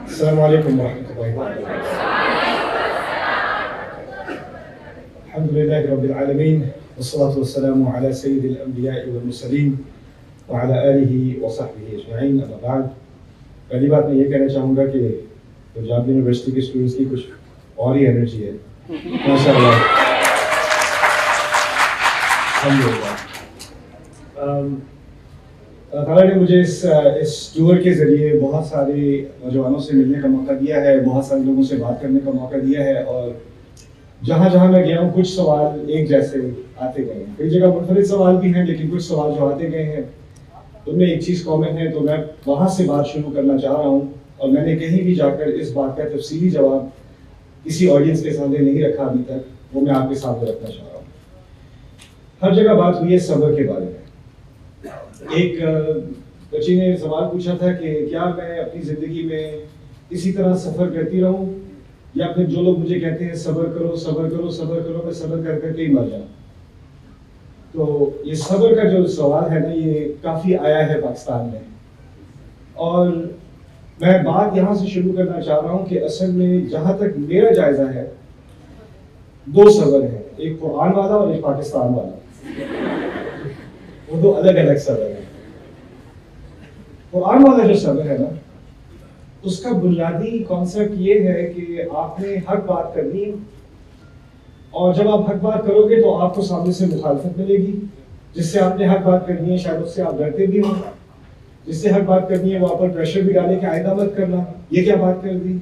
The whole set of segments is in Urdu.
السلام علیکم ورحمۃ اللہ وبرکاتہ. الحمد للہ رب العالمین والصلاة والسلام علی سید الانبیاء والمرسلین وعلی آلہ وصحبہ اجمعین. اما بعد، پہلی بات میں یہ کہنا چاہوں گا کہ پنجاب یونیورسٹی کے اسٹوڈنٹس کی کچھ اور ہی انرجی ہے ماشاء اللہ. اللہ تعالیٰ نے مجھے اس ٹور کے ذریعے بہت سارے نوجوانوں سے ملنے کا موقع دیا ہے، بہت سارے لوگوں سے بات کرنے کا موقع دیا ہے، اور جہاں جہاں میں گیا ہوں کچھ سوال ایک جیسے آتے گئے ہیں. کئی جگہ منفرد سوال بھی ہیں، لیکن کچھ سوال جو آتے گئے ہیں ان میں ایک چیز کامن ہے. تو میں وہاں سے بات شروع کرنا چاہ رہا ہوں، اور میں نے کہیں بھی جا کر اس بات کا تفصیلی جواب کسی آڈینس کے سامنے نہیں رکھا ابھی تک، وہ میں آپ کے سامنے رکھنا چاہ رہا ہوں. ہر جگہ بات ہوئی ہے صبر کے بارے میں. ایک بچی نے سوال پوچھا تھا کہ کیا میں اپنی زندگی میں اسی طرح سفر کرتی رہوں، یا پھر جو لوگ مجھے کہتے ہیں صبر کرو صبر کرو صبر کرو، میں صبر کر کر کے ہی مر جاؤں. تو یہ صبر کا جو سوال ہے نا، یہ کافی آیا ہے پاکستان میں، اور میں بات یہاں سے شروع کرنا چاہ رہا ہوں کہ اصل میں جہاں تک میرا جائزہ ہے، دو صبر ہیں، ایک قرآن والا اور ایک پاکستان والا. وہ دو الگ الگ صبر ہیں. قرآن والا جو صبر ہے نا، اس کا بنیادی کانسیپٹ یہ ہے کہ آپ نے حق بات کرنی ہے، اور جب آپ حق بات کرو گے تو آپ کو سامنے سے مخالفت ملے گی. جس سے آپ نے حق بات کرنی ہے شاید اس سے آپ ڈرتے بھی ہوں، جس سے حق بات کرنی ہے وہ آپ پر پریشر بھی ڈالے کہ آئندہ مت کرنا، یہ کیا بات کر دی.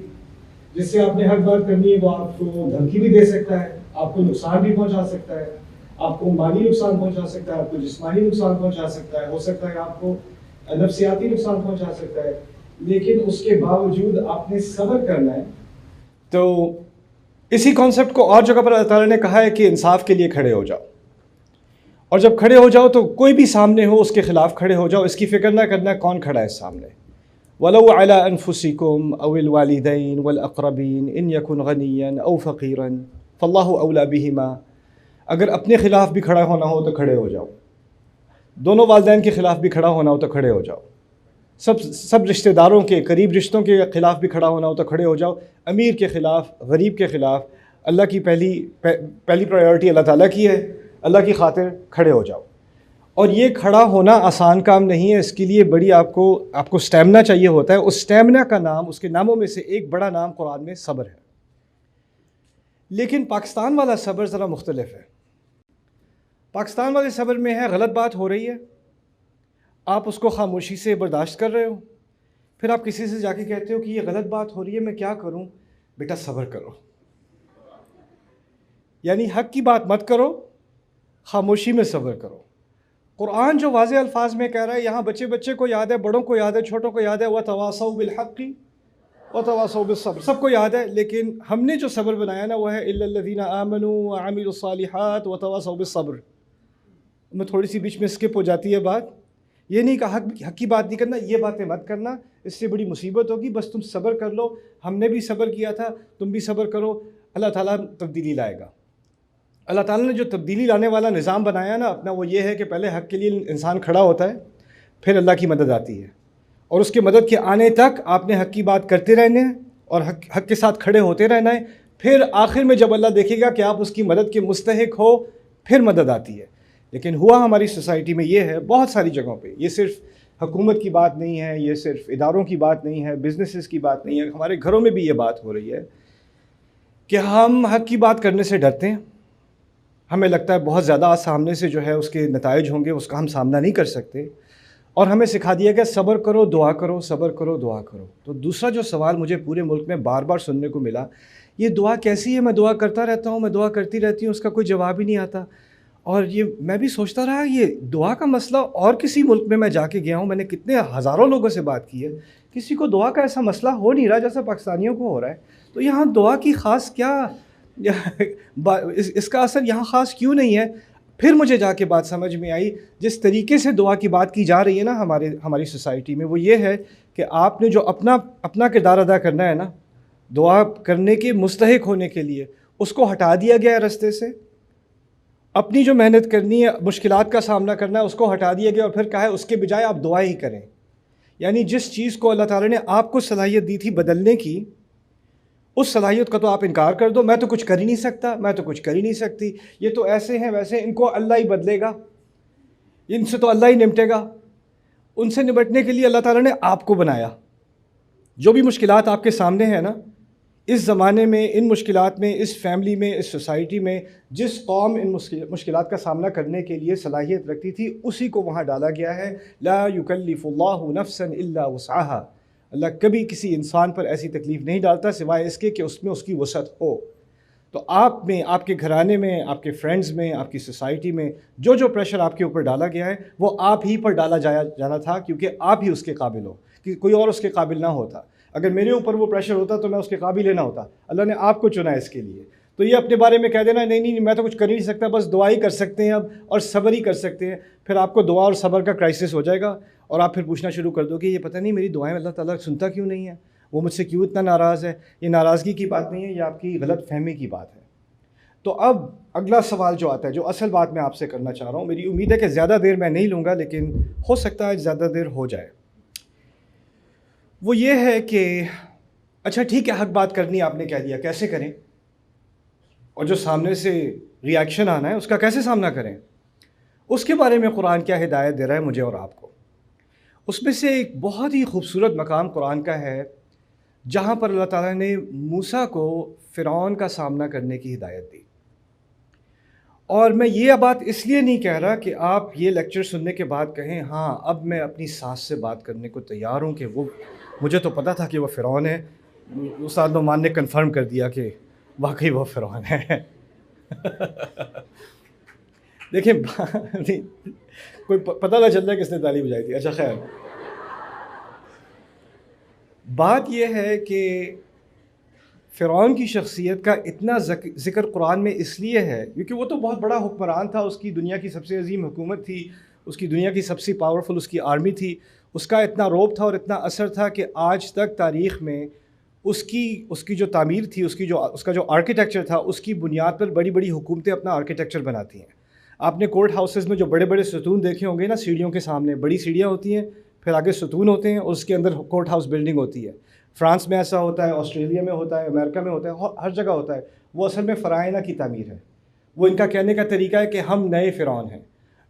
جس سے آپ نے حق بات کرنی ہے وہ آپ کو دھمکی بھی دے سکتا ہے، آپ کو نقصان بھی پہنچا سکتا ہے، آپ کو مالی نقصان پہنچا سکتا ہے، آپ کو جسمانی نقصان پہنچا سکتا ہے، ہو سکتا ہے آپ کو نفسیاتی نقصان پہنچا سکتا ہے. لیکن اس کے باوجود آپ نے صبر کرنا ہے. تو اسی کانسیپٹ کو اور جگہ پر اللہ تعالیٰ نے کہا ہے کہ انصاف کے لیے کھڑے ہو جاؤ، اور جب کھڑے ہو جاؤ تو کوئی بھی سامنے ہو اس کے خلاف کھڑے ہو جاؤ. اس کی فکر نہ کرنا کون کھڑا ہے سامنے. وَلَوْ عَلَىٰ أَنفُسِكُمْ أَوِ الْوَالِدَيْنِ وَالْأَقْرَبِينَ إِنْ يَكُنْ غَنِيًّا أَوْ فَقِيرًا فَاللَّهُ أَوْلَىٰ بِهِمَا. اگر اپنے خلاف بھی کھڑا ہونا ہو تو کھڑے ہو جاؤ، دونوں والدین کے خلاف بھی کھڑا ہونا ہو تو کھڑے ہو جاؤ، سب رشتہ داروں کے قریب رشتوں کے خلاف بھی کھڑا ہونا ہو تو کھڑے ہو جاؤ. امیر کے خلاف، غریب کے خلاف، اللہ کی پہلی پرائیورٹی اللہ تعالیٰ کی ہے، اللہ کی خاطر کھڑے ہو جاؤ. اور یہ کھڑا ہونا آسان کام نہیں ہے، اس کے لیے بڑی آپ کو سٹیمنا چاہیے ہوتا ہے. اس سٹیمنا کا نام، اس کے ناموں میں سے ایک بڑا نام قرآن میں صبر ہے. لیکن پاکستان والا صبر ذرا مختلف ہے. پاکستان والے صبر میں ہے غلط بات ہو رہی ہے، آپ اس کو خاموشی سے برداشت کر رہے ہو، پھر آپ کسی سے جا کے کہتے ہو کہ یہ غلط بات ہو رہی ہے، میں کیا کروں؟ بیٹا صبر کرو. یعنی حق کی بات مت کرو، خاموشی میں صبر کرو. قرآن جو واضح الفاظ میں کہہ رہا ہے، یہاں بچے کو یاد ہے، بڑوں کو یاد ہے، چھوٹوں کو یاد ہے، وَتَوَاصَوْا بِالْحَقِّ وَتَوَاصَوْا بِالصَّبْرِ. سب کو یاد ہے، لیکن ہم نے جو صبر بنایا نا وہ ہے إِلَّا الَّذِينَ آمَنُوا وَعَمِلُوا الصَّالِحَاتِ وَتَوَاصَوْا بِالصَّبْرِ. میں تھوڑی سی بیچ میں اسکپ ہو جاتی ہے بات. یہ نہیں کہ حق کی بات نہیں کرنا، یہ باتیں مت کرنا، اس سے بڑی مصیبت ہوگی. بس تم صبر کر لو، ہم نے بھی صبر کیا تھا، تم بھی صبر کرو، اللہ تعالیٰ تبدیلی لائے گا. اللہ تعالیٰ نے جو تبدیلی لانے والا نظام بنایا نا اپنا، وہ یہ ہے کہ پہلے حق کے لیے انسان کھڑا ہوتا ہے، پھر اللہ کی مدد آتی ہے، اور اس کے مدد کے آنے تک آپ نے حق کی بات کرتے رہنے ہیں اور حق کے ساتھ کھڑے ہوتے رہنا ہے. پھر آخر میں جب اللہ دیکھے گا کہ آپ اس کی مدد کے مستحق ہو، پھر مدد آتی ہے. لیکن ہوا ہماری سوسائٹی میں یہ ہے، بہت ساری جگہوں پہ، یہ صرف حکومت کی بات نہیں ہے، یہ صرف اداروں کی بات نہیں ہے، بزنسز کی بات نہیں ہے، ہمارے گھروں میں بھی یہ بات ہو رہی ہے کہ ہم حق کی بات کرنے سے ڈرتے ہیں. ہمیں لگتا ہے بہت زیادہ سامنے سے جو ہے اس کے نتائج ہوں گے، اس کا ہم سامنا نہیں کر سکتے، اور ہمیں سکھا دیا گیا صبر کرو دعا کرو، صبر کرو دعا کرو. تو دوسرا جو سوال مجھے پورے ملک میں بار بار سننے کو ملا، یہ دعا کیسی ہے؟ میں دعا کرتا رہتا ہوں، میں دعا کرتی رہتی ہوں، اس کا کوئی جواب ہی نہیں آتا. اور یہ میں بھی سوچتا رہا، یہ دعا کا مسئلہ اور کسی ملک میں جا کے گیا ہوں، میں نے کتنے ہزاروں لوگوں سے بات کی ہے، کسی کو دعا کا ایسا مسئلہ ہو نہیں رہا جیسا پاکستانیوں کو ہو رہا ہے. تو یہاں دعا کی خاص کیا اس کا اثر یہاں خاص کیوں نہیں ہے؟ پھر مجھے جا کے بات سمجھ میں آئی، جس طریقے سے دعا کی بات کی جا رہی ہے نا ہماری سوسائٹی میں، وہ یہ ہے کہ آپ نے جو اپنا کردار ادا کرنا ہے نا دعا کرنے کے مستحق ہونے کے لیے، اس کو ہٹا دیا گیا ہے رستے سے. اپنی جو محنت کرنی ہے، مشکلات کا سامنا کرنا ہے، اس کو ہٹا دیا گیا، اور پھر کہا ہے اس کے بجائے آپ دعا ہی کریں. یعنی جس چیز کو اللہ تعالیٰ نے آپ کو صلاحیت دی تھی بدلنے کی، اس صلاحیت کا تو آپ انکار کر دو، میں تو کچھ کر ہی نہیں سکتا، میں تو کچھ کر ہی نہیں سکتی، یہ تو ایسے ہیں ویسے، ان کو اللہ ہی بدلے گا، ان سے تو اللہ ہی نمٹے گا۔ ان سے نمٹنے کے لیے اللہ تعالیٰ نے آپ کو بنایا۔ جو بھی مشکلات آپ کے سامنے ہیں نا، اس زمانے میں، ان مشکلات میں، اس فیملی میں، اس سوسائٹی میں، جس قوم ان مشکلات کا سامنا کرنے کے لیے صلاحیت رکھتی تھی، اسی کو وہاں ڈالا گیا ہے۔ لا یکلف اللہ نفسا الا وسعها، اللہ کبھی کسی انسان پر ایسی تکلیف نہیں ڈالتا سوائے اس کے کہ اس میں اس کی وسعت ہو۔ تو آپ میں، آپ کے گھرانے میں، آپ کے فرینڈز میں، آپ کی سوسائٹی میں جو جو پریشر آپ کے اوپر ڈالا گیا ہے وہ آپ ہی پر ڈالا جانا تھا، کیونکہ آپ ہی اس کے قابل ہو، کہ کوئی اور اس کے قابل نہ ہوتا۔ اگر میرے اوپر وہ پریشر ہوتا تو میں اس کے قابل ہی نہ ہوتا، اللہ نے آپ کو چنا اس کے لیے۔ تو یہ اپنے بارے میں کہہ دینا نہیں نہیں میں تو کچھ کر ہی نہیں سکتا، بس دعا ہی کر سکتے ہیں اب، اور صبر ہی کر سکتے ہیں، پھر آپ کو دعا اور صبر کا کرائسس ہو جائے گا، اور آپ پھر پوچھنا شروع کر دو کہ یہ پتہ نہیں میری دعائیں اللہ تعالیٰ سنتا کیوں نہیں ہے، وہ مجھ سے کیوں اتنا ناراض ہے۔ یہ ناراضگی کی بات نہیں ہے، یہ آپ کی غلط فہمی کی بات ہے۔ تو اب اگلا سوال جو آتا ہے، جو اصل بات میں آپ سے کرنا چاہ رہا ہوں، میری امید ہے کہ زیادہ دیر میں نہیں لوں گا، لیکن ہو سکتا ہے زیادہ دیر ہو جائے، وہ یہ ہے کہ اچھا ٹھیک ہے، حق بات کرنی آپ نے کہہ دیا، کیسے کریں، اور جو سامنے سے ری ایکشن آنا ہے اس کا کیسے سامنا کریں، اس کے بارے میں قرآن کیا ہدایت دے رہا ہے مجھے اور آپ کو۔ اس میں سے ایک بہت ہی خوبصورت مقام قرآن کا ہے جہاں پر اللہ تعالیٰ نے موسیٰ کو فرعون کا سامنا کرنے کی ہدایت دی۔ اور میں یہ بات اس لیے نہیں کہہ رہا کہ آپ یہ لیکچر سننے کے بعد کہیں ہاں اب میں اپنی ساس سے بات کرنے کو تیار ہوں، کہ وہ مجھے تو پتہ تھا کہ وہ فرعون ہے، استاد نعمان نے کنفرم کر دیا کہ واقعی وہ فرعون ہے۔ دیکھیں کوئی پتہ نہ چل رہا کس نے تالی بجائی تھی، اچھا خیر، بات یہ ہے کہ فرعون کی شخصیت کا اتنا ذکر قرآن میں اس لیے ہے کیونکہ وہ تو بہت بڑا حکمران تھا، اس کی دنیا کی سب سے عظیم حکومت تھی، اس کی دنیا کی سب سے پاورفل اس کی آرمی تھی، اس کا اتنا روب تھا اور اتنا اثر تھا کہ آج تک تاریخ میں اس کی جو تعمیر تھی، اس کا جو آرکیٹیکچر تھا، اس کی بنیاد پر بڑی بڑی حکومتیں اپنا آرکیٹیکچر بناتی ہیں۔ آپ نے کورٹ ہاؤسز میں جو بڑے بڑے ستون دیکھے ہوں گے نا، سیڑھیوں کے سامنے بڑی سیڑھیاں ہوتی ہیں، پھر آگے ستون ہوتے ہیں اور اس کے اندر کورٹ ہاؤس بلڈنگ ہوتی ہے۔ فرانس میں ایسا ہوتا ہے، آسٹریلیا میں ہوتا ہے، امریکہ میں ہوتا ہے، ہر جگہ ہوتا ہے۔ وہ اصل میں فرعونہ کی تعمیر ہے، وہ ان کا کہنے کا طریقہ ہے کہ ہم نئے فرعون ہیں۔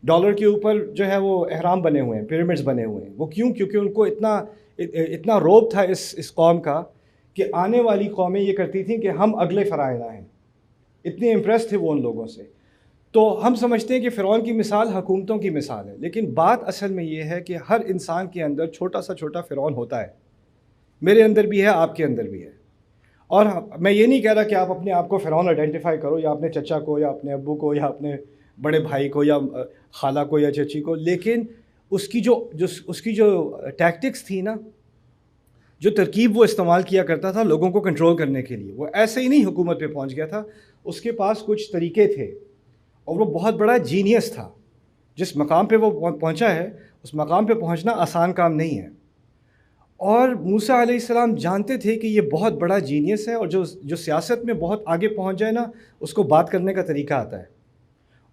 ڈالر کے اوپر جو ہے وہ احرام بنے ہوئے ہیں، پیرامڈز بنے ہوئے ہیں۔ وہ کیوں؟ کیونکہ ان کو اتنا روب تھا اس قوم کا کہ آنے والی قومیں یہ کرتی تھیں کہ ہم اگلے فرعونہ ہیں، اتنے امپریس تھے وہ ان لوگوں سے۔ تو ہم سمجھتے ہیں کہ فرعون کی مثال حکومتوں کی مثال ہے، لیکن بات اصل میں یہ ہے کہ ہر انسان کے اندر چھوٹا سا چھوٹا فرعون ہوتا ہے، میرے اندر بھی ہے، آپ کے اندر بھی ہے۔ اور میں یہ نہیں کہہ رہا کہ آپ اپنے آپ کو فرعون آئیڈینٹیفائی کرو، یا اپنے چچا کو، یا اپنے ابو کو، یا اپنے بڑے بھائی کو، یا خالہ کو، یا چچی کو، لیکن اس کی جو ٹیکٹکس تھی نا، جو ترکیب وہ استعمال کیا کرتا تھا لوگوں کو کنٹرول کرنے کے لیے، وہ ایسے ہی نہیں حکومت پہ پہنچ گیا تھا، اس کے پاس کچھ طریقے تھے، اور وہ بہت بڑا جینیس تھا۔ جس مقام پہ وہ پہنچا ہے، اس مقام پہ پہنچنا آسان کام نہیں ہے، اور موسیٰ علیہ السلام جانتے تھے کہ یہ بہت بڑا جینیس ہے، اور جو سیاست میں بہت آگے پہنچ جائے نا، اس کو بات کرنے کا طریقہ آتا ہے،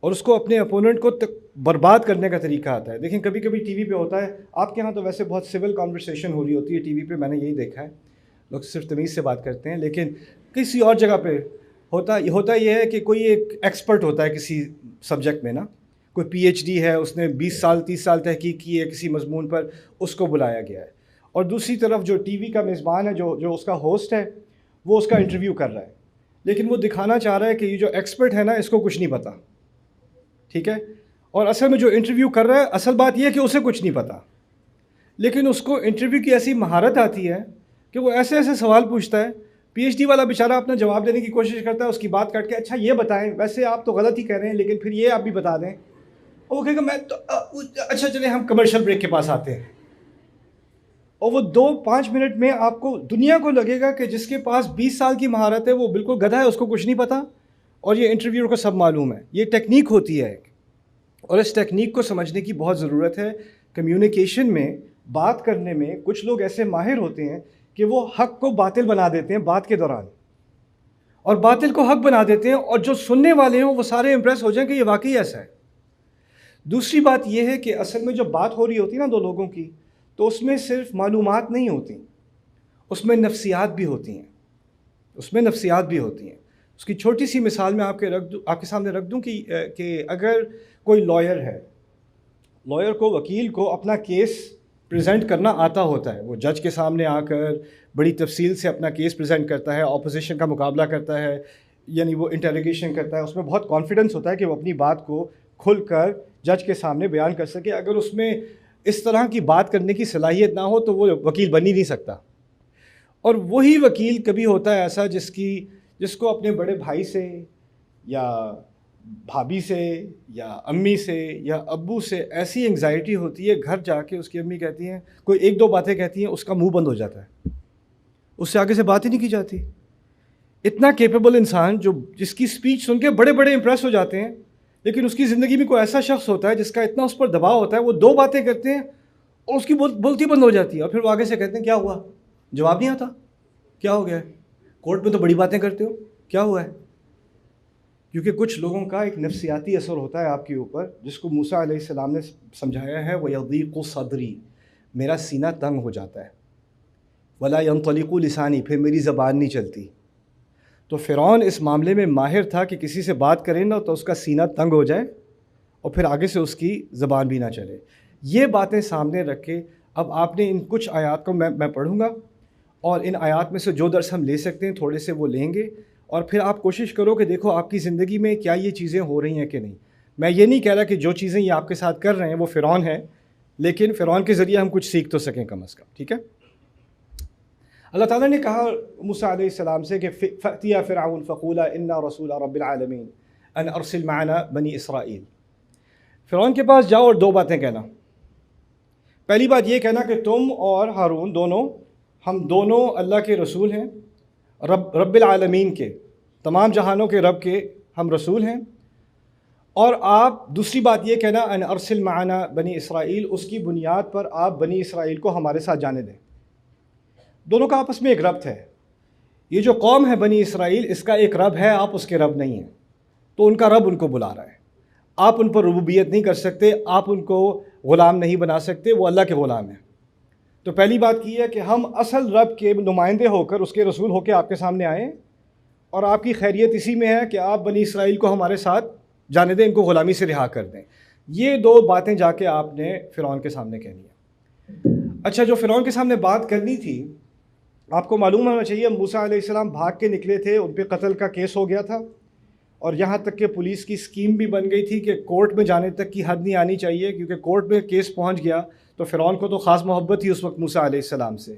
اور اس کو اپنے اپوننٹ کو برباد کرنے کا طریقہ آتا ہے۔ دیکھیں کبھی کبھی ٹی وی پہ ہوتا ہے، آپ کے ہاں تو ویسے بہت سول کانورسیشن ہو رہی ہوتی ہے ٹی وی پہ، میں نے یہی دیکھا ہے، لوگ صرف تمیز سے بات کرتے ہیں، لیکن کسی اور جگہ پہ ہوتا یہ ہے کہ کوئی ایک ایکسپرٹ ہوتا ہے کسی سبجیکٹ میں نا، کوئی پی ایچ ڈی ہے، اس نے 20 سال 30 سال تحقیق کی ہے کسی مضمون پر، اس کو بلایا گیا ہے، اور دوسری طرف جو ٹی وی کا میزبان ہے، جو اس کا ہوسٹ ہے، وہ اس کا انٹرویو کر رہا ہے، لیکن وہ دکھانا چاہ رہا ہے کہ یہ جو ایکسپرٹ ہے نا، اس کو کچھ نہیں پتہ، ٹھیک ہے، اور اصل میں جو انٹرویو کر رہا ہے، اصل بات یہ ہے کہ اسے کچھ نہیں پتہ، لیکن اس کو انٹرویو کی ایسی مہارت آتی ہے کہ وہ ایسے ایسے سوال پوچھتا ہے، پی ایچ ڈی والا بیچارہ اپنا جواب دینے کی کوشش کرتا ہے، اس کی بات کاٹ کے اچھا یہ بتائیں، ویسے آپ تو غلط ہی کہہ رہے ہیں لیکن پھر یہ آپ بھی بتا دیں، اور وہ کہے گا میں تو اچھا چلیں ہم کمرشل بریک کے پاس آتے ہیں، اور وہ 2-5 منٹ میں آپ کو دنیا کو لگے گا کہ جس کے پاس 20 سال کی مہارت ہے وہ بالکل گدھا ہے، اس کو کچھ نہیں پتہ، اور یہ انٹرویور کو سب معلوم ہے۔ یہ ٹیکنیک ہوتی ہے ایک، اور اس ٹیکنیک کو سمجھنے کی بہت ضرورت ہے۔ کمیونیکیشن میں، بات کرنے میں کچھ لوگ ایسے ماہر ہوتے ہیں کہ وہ حق کو باطل بنا دیتے ہیں بات کے دوران، اور باطل کو حق بنا دیتے ہیں، اور جو سننے والے ہوں وہ سارے امپریس ہو جائیں کہ یہ واقعی ایسا ہے۔ دوسری بات یہ ہے کہ اصل میں جب بات ہو رہی ہوتی ہے نا دو لوگوں کی، تو اس میں صرف معلومات نہیں ہوتی، اس میں نفسیات بھی ہوتی ہیں، اس میں نفسیات بھی ہوتی ہیں۔ اس کی چھوٹی سی مثال میں آپ کے سامنے رکھ دوں کہ اگر کوئی لائر ہے، لائر کو، وکیل کو اپنا کیس پریزنٹ کرنا آتا ہوتا ہے، وہ جج کے سامنے آ کر بڑی تفصیل سے اپنا کیس پریزنٹ کرتا ہے، اپوزیشن کا مقابلہ کرتا ہے، یعنی وہ انٹروگیشن کرتا ہے، اس میں بہت کانفیڈنس ہوتا ہے کہ وہ اپنی بات کو کھل کر جج کے سامنے بیان کر سکے۔ اگر اس میں اس طرح کی بات کرنے کی صلاحیت نہ ہو تو وہ وکیل بن ہی نہیں سکتا۔ اور وہی وکیل کبھی ہوتا ہے ایسا جس کو اپنے بڑے بھائی سے یا بھابھی سے یا امی سے یا ابو سے ایسی انگزائٹی ہوتی ہے، گھر جا کے اس کی امی کہتی ہیں، کوئی ایک دو باتیں کہتی ہیں، اس کا منہ بند ہو جاتا ہے، اس سے آگے سے بات ہی نہیں کی جاتی۔ اتنا کیپیبل انسان جس کی سپیچ سن کے بڑے بڑے امپریس ہو جاتے ہیں، لیکن اس کی زندگی میں کوئی ایسا شخص ہوتا ہے جس کا اتنا اس پر دباؤ ہوتا ہے، وہ دو باتیں کرتے ہیں اور اس کی بولتی بند ہو جاتی ہے، اور پھر وہ آگے سے کہتے ہیں کیا ہوا، جواب نہیں آتا، کیا ہو گیا ہے، کورٹ میں تو بڑی باتیں کرتے ہو، کیا ہوا ہے؟ کیونکہ کچھ لوگوں کا ایک نفسیاتی اثر ہوتا ہے آپ کے اوپر، جس کو موسیٰ علیہ السلام نے سمجھایا ہے، وَيَضِيقُ صَدْرِي، میرا سینہ تنگ ہو جاتا ہے، وَلَا يَنطَلِقُ لِسَانِي، پھر میری زبان نہیں چلتی۔ تو فرعون اس معاملے میں ماہر تھا کہ کسی سے بات کرے نا تو اس کا سینہ تنگ ہو جائے اور پھر آگے سے اس کی زبان بھی نہ چلے۔ یہ باتیں سامنے رکھ کے اب آپ نے ان کچھ آیات کو میں پڑھوں گا، اور ان آیات میں سے جو درس ہم لے سکتے ہیں تھوڑے سے وہ لیں گے، اور پھر آپ کوشش کرو کہ دیکھو آپ کی زندگی میں کیا یہ چیزیں ہو رہی ہیں کہ نہیں۔ میں یہ نہیں کہہ رہا کہ جو چیزیں یہ آپ کے ساتھ کر رہے ہیں وہ فرعون ہے، لیکن فرعون کے ذریعے ہم کچھ سیکھ تو سکیں کم از کم، ٹھیک ہے؟ اللہ تعالیٰ نے کہا موسیٰ علیہ السلام سے کہ فَأْتِيَا فِرْعَوْنَ فَقُولَا إِنَّا رَسُولَ رَبِّ الْعَالَمِينَ أَنْ أَرْسِلْ مَعَنَا بَنِي إِسْرَائِيل۔ فرعون کے پاس جاؤ اور دو باتیں کہنا۔ پہلی بات یہ کہنا کہ تم اور ہارون دونوں، ہم دونوں اللہ کے رسول ہیں، رب العالمین کے، تمام جہانوں کے رب کے ہم رسول ہیں۔ اور آپ دوسری بات یہ کہنا ان ارسل معنا بنی اسرائیل، اس کی بنیاد پر آپ بنی اسرائیل کو ہمارے ساتھ جانے دیں۔ دونوں کا آپس میں ایک ربط ہے۔ یہ جو قوم ہے بنی اسرائیل، اس کا ایک رب ہے، آپ اس کے رب نہیں ہیں، تو ان کا رب ان کو بلا رہا ہے۔ آپ ان پر ربوبیت نہیں کر سکتے، آپ ان کو غلام نہیں بنا سکتے، وہ اللہ کے غلام ہیں۔ تو پہلی بات کی ہے کہ ہم اصل رب کے نمائندے ہو کر، اس کے رسول ہو کے آپ کے سامنے آئیں، اور آپ کی خیریت اسی میں ہے کہ آپ بنی اسرائیل کو ہمارے ساتھ جانے دیں، ان کو غلامی سے رہا کر دیں۔ یہ دو باتیں جا کے آپ نے فرعون کے سامنے کہنی ہے۔ اچھا، جو فرعون کے سامنے بات کرنی تھی، آپ کو معلوم ہونا چاہیے موسیٰ علیہ السلام بھاگ کے نکلے تھے، ان پہ قتل کا کیس ہو گیا تھا، اور یہاں تک کہ پولیس کی اسکیم بھی بن گئی تھی کہ کورٹ میں جانے تک کی حد نہیں آنی چاہیے، کیونکہ کورٹ میں کیس پہنچ گیا تو فرعون کو تو خاص محبت تھی اس وقت موسیٰ علیہ السلام سے،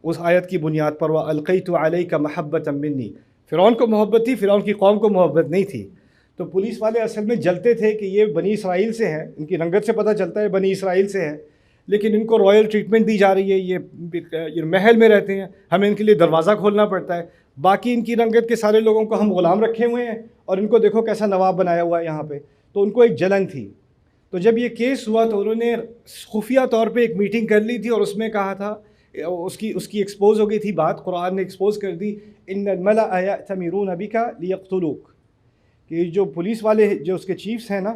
اس آیت کی بنیاد پر وَأَلْقَيْتُ عَلَيْكَ مَحَبَّةً مِّنِّي، فرعون کو محبت تھی، فرعون کی قوم کو محبت نہیں تھی۔ تو پولیس والے اصل میں جلتے تھے کہ یہ بنی اسرائیل سے ہیں، ان کی رنگت سے پتہ چلتا ہے بنی اسرائیل سے ہے، لیکن ان کو رائل ٹریٹمنٹ دی جا رہی ہے، یہ محل میں رہتے ہیں، ہمیں ان کے لیے دروازہ کھولنا پڑتا ہے، باقی ان کی رنگت کے سارے لوگوں کو ہم غلام رکھے ہوئے ہیں، اور ان کو دیکھو کیسا نواب بنایا ہوا ہے یہاں پہ۔ تو ان کو ایک جلن تھی۔ تو جب یہ کیس ہوا تو انہوں نے خفیہ طور پہ ایک میٹنگ کر لی تھی، اور اس میں کہا تھا، اس کی ایکسپوز ہو گئی تھی بات، قرآن نے ایکسپوز کر دی، ان الملأ یأتمرون بک لیقتلوک، کہ جو پولیس والے، جو اس کے چیفز ہیں نا،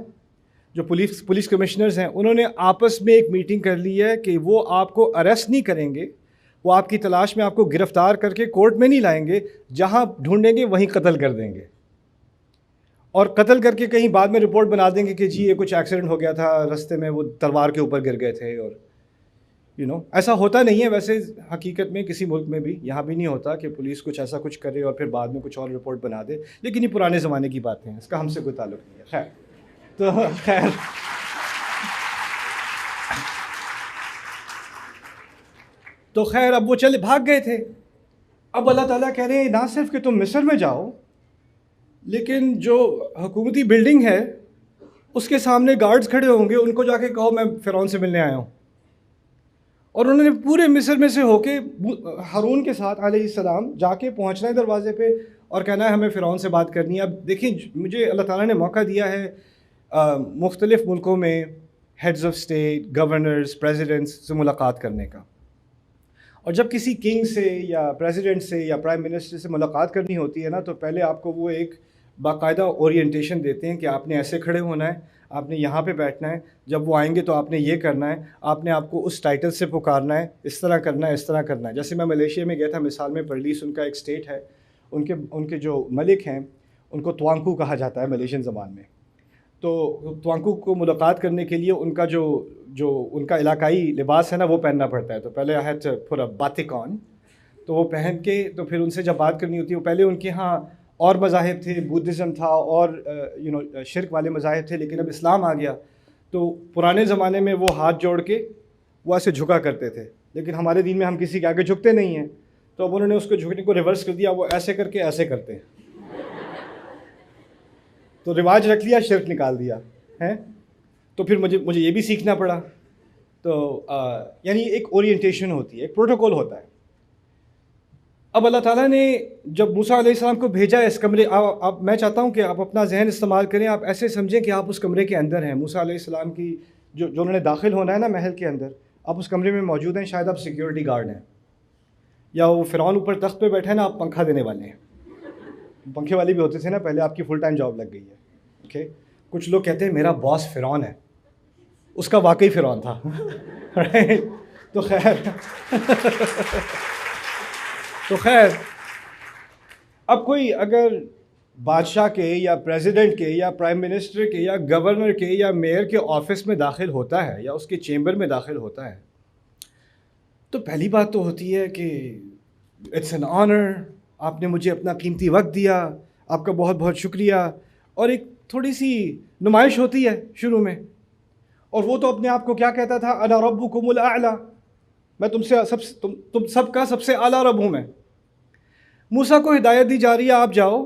جو پولیس کمشنرز ہیں، انہوں نے آپس میں ایک میٹنگ کر لی ہے کہ وہ آپ کو اریسٹ نہیں کریں گے، وہ آپ کی تلاش میں آپ کو گرفتار کر کے کورٹ میں نہیں لائیں گے، جہاں ڈھونڈیں گے وہیں قتل کر دیں گے، اور قتل کر کے کہیں بعد میں رپورٹ بنا دیں گے کہ جی یہ کچھ ایکسیڈنٹ ہو گیا تھا، رستے میں وہ تلوار کے اوپر گر گئے تھے، اور ایسا ہوتا نہیں ہے ویسے حقیقت میں کسی ملک میں بھی، یہاں بھی نہیں ہوتا کہ پولیس کچھ کرے اور پھر بعد میں کچھ اور رپورٹ بنا دے، لیکن یہ پرانے زمانے کی باتیں ہیں، اس کا ہم سے کوئی تعلق نہیں ہے۔ خیر اب وہ چلے بھاگ گئے تھے۔ اب اللہ تعالیٰ کہہ رہے ہیں نہ صرف کہ تم مصر میں جاؤ، لیکن جو حکومتی بلڈنگ ہے اس کے سامنے گارڈز کھڑے ہوں گے، ان کو جا کے کہو میں فرعون سے ملنے آیا ہوں۔ اور انہوں نے پورے مصر میں سے ہو کے ہارون کے ساتھ علیہ السلام جا کے پہنچنا ہے دروازے پہ، اور کہنا ہے ہمیں فرعون سے بات کرنی ہے۔ اب دیکھیں، مجھے اللہ تعالیٰ نے موقع دیا ہے مختلف ملکوں میں heads of state, governors, presidents سے ملاقات کرنے کا، اور جب کسی کنگ سے یا پریزیڈنٹ سے یا پرائم منسٹر سے ملاقات کرنی ہوتی ہے نا، تو پہلے آپ کو وہ ایک باقاعدہ اورینٹیشن دیتے ہیں کہ آپ نے ایسے کھڑے ہونا ہے، آپ نے یہاں پہ بیٹھنا ہے، جب وہ آئیں گے تو آپ نے یہ کرنا ہے، آپ نے آپ کو اس ٹائٹل سے پکارنا ہے، اس طرح کرنا ہے، اس طرح کرنا ہے. جیسے میں ملیشیا میں گیا تھا، مثال میں پرلیس ان کا ایک اسٹیٹ ہے، ان کے جو ملک ہیں ان کو توانکو کہا جاتا ہے ملیشین زبان میں. تو توانکو کو ملاقات کرنے کے لیے ان کا جو ان کا علاقائی لباس ہے نا وہ پہننا پڑتا ہے. تو پہلے I had to put a batik آن، تو وہ پہن کے تو پھر ان سے جب بات کرنی ہوتی ہے، وہ پہلے ان کے ہاں اور مذاہب تھے، بدھزم تھا اور شرک والے مذاہب تھے، لیکن اب اسلام آ گیا. تو پرانے زمانے میں وہ ہاتھ جوڑ کے وہ ایسے جھکا کرتے تھے، لیکن ہمارے دین میں ہم کسی کے آگے جھکتے نہیں ہیں. تو اب انہوں نے اس کو جھکنے کو ریورس کر دیا، وہ ایسے کر کے ایسے کرتے ہیں. تو رواج رکھ لیا، شرک نکال دیا ہے. تو پھر مجھے یہ بھی سیکھنا پڑا. تو یعنی ایک اورینٹیشن ہوتی ہے، ایک پروٹوکول ہوتا ہے. اب اللہ تعالیٰ نے جب موسیٰ علیہ السلام کو بھیجا اس کمرے، اب میں چاہتا ہوں کہ آپ اپنا ذہن استعمال کریں، آپ ایسے سمجھیں کہ آپ اس کمرے کے اندر ہیں. موسیٰ علیہ السلام کی جو انہوں نے داخل ہونا ہے نا محل کے اندر، آپ اس کمرے میں موجود ہیں. شاید آپ سیکیورٹی گارڈ ہیں، یا وہ فرعون اوپر تخت پہ بیٹھے ہیں نا، آپ پنکھا دینے والے ہیں. پنکھے والے بھی ہوتے تھے نا پہلے، آپ کی فل ٹائم جاب لگ گئی ہے. اوکے، کچھ لوگ کہتے ہیں میرا باس فرعون ہے، اس کا واقعی فرعون تھا. تو خیر اب کوئی اگر بادشاہ کے یا پریزیڈنٹ کے یا پرائم منسٹر کے یا گورنر کے یا میئر کے آفس میں داخل ہوتا ہے یا اس کے چیمبر میں داخل ہوتا ہے، تو پہلی بات تو ہوتی ہے کہ اٹس این آنر، آپ نے مجھے اپنا قیمتی وقت دیا، آپ کا بہت بہت شکریہ. اور ایک تھوڑی سی نمائش ہوتی ہے شروع میں، اور وہ تو اپنے آپ کو کیا کہتا تھا، انا ربکم الاعلی، میں تم سب کا سب سے اعلیٰ رب ہوں میں. موسیٰ کو ہدایت دی جا رہی ہے، آپ جاؤ.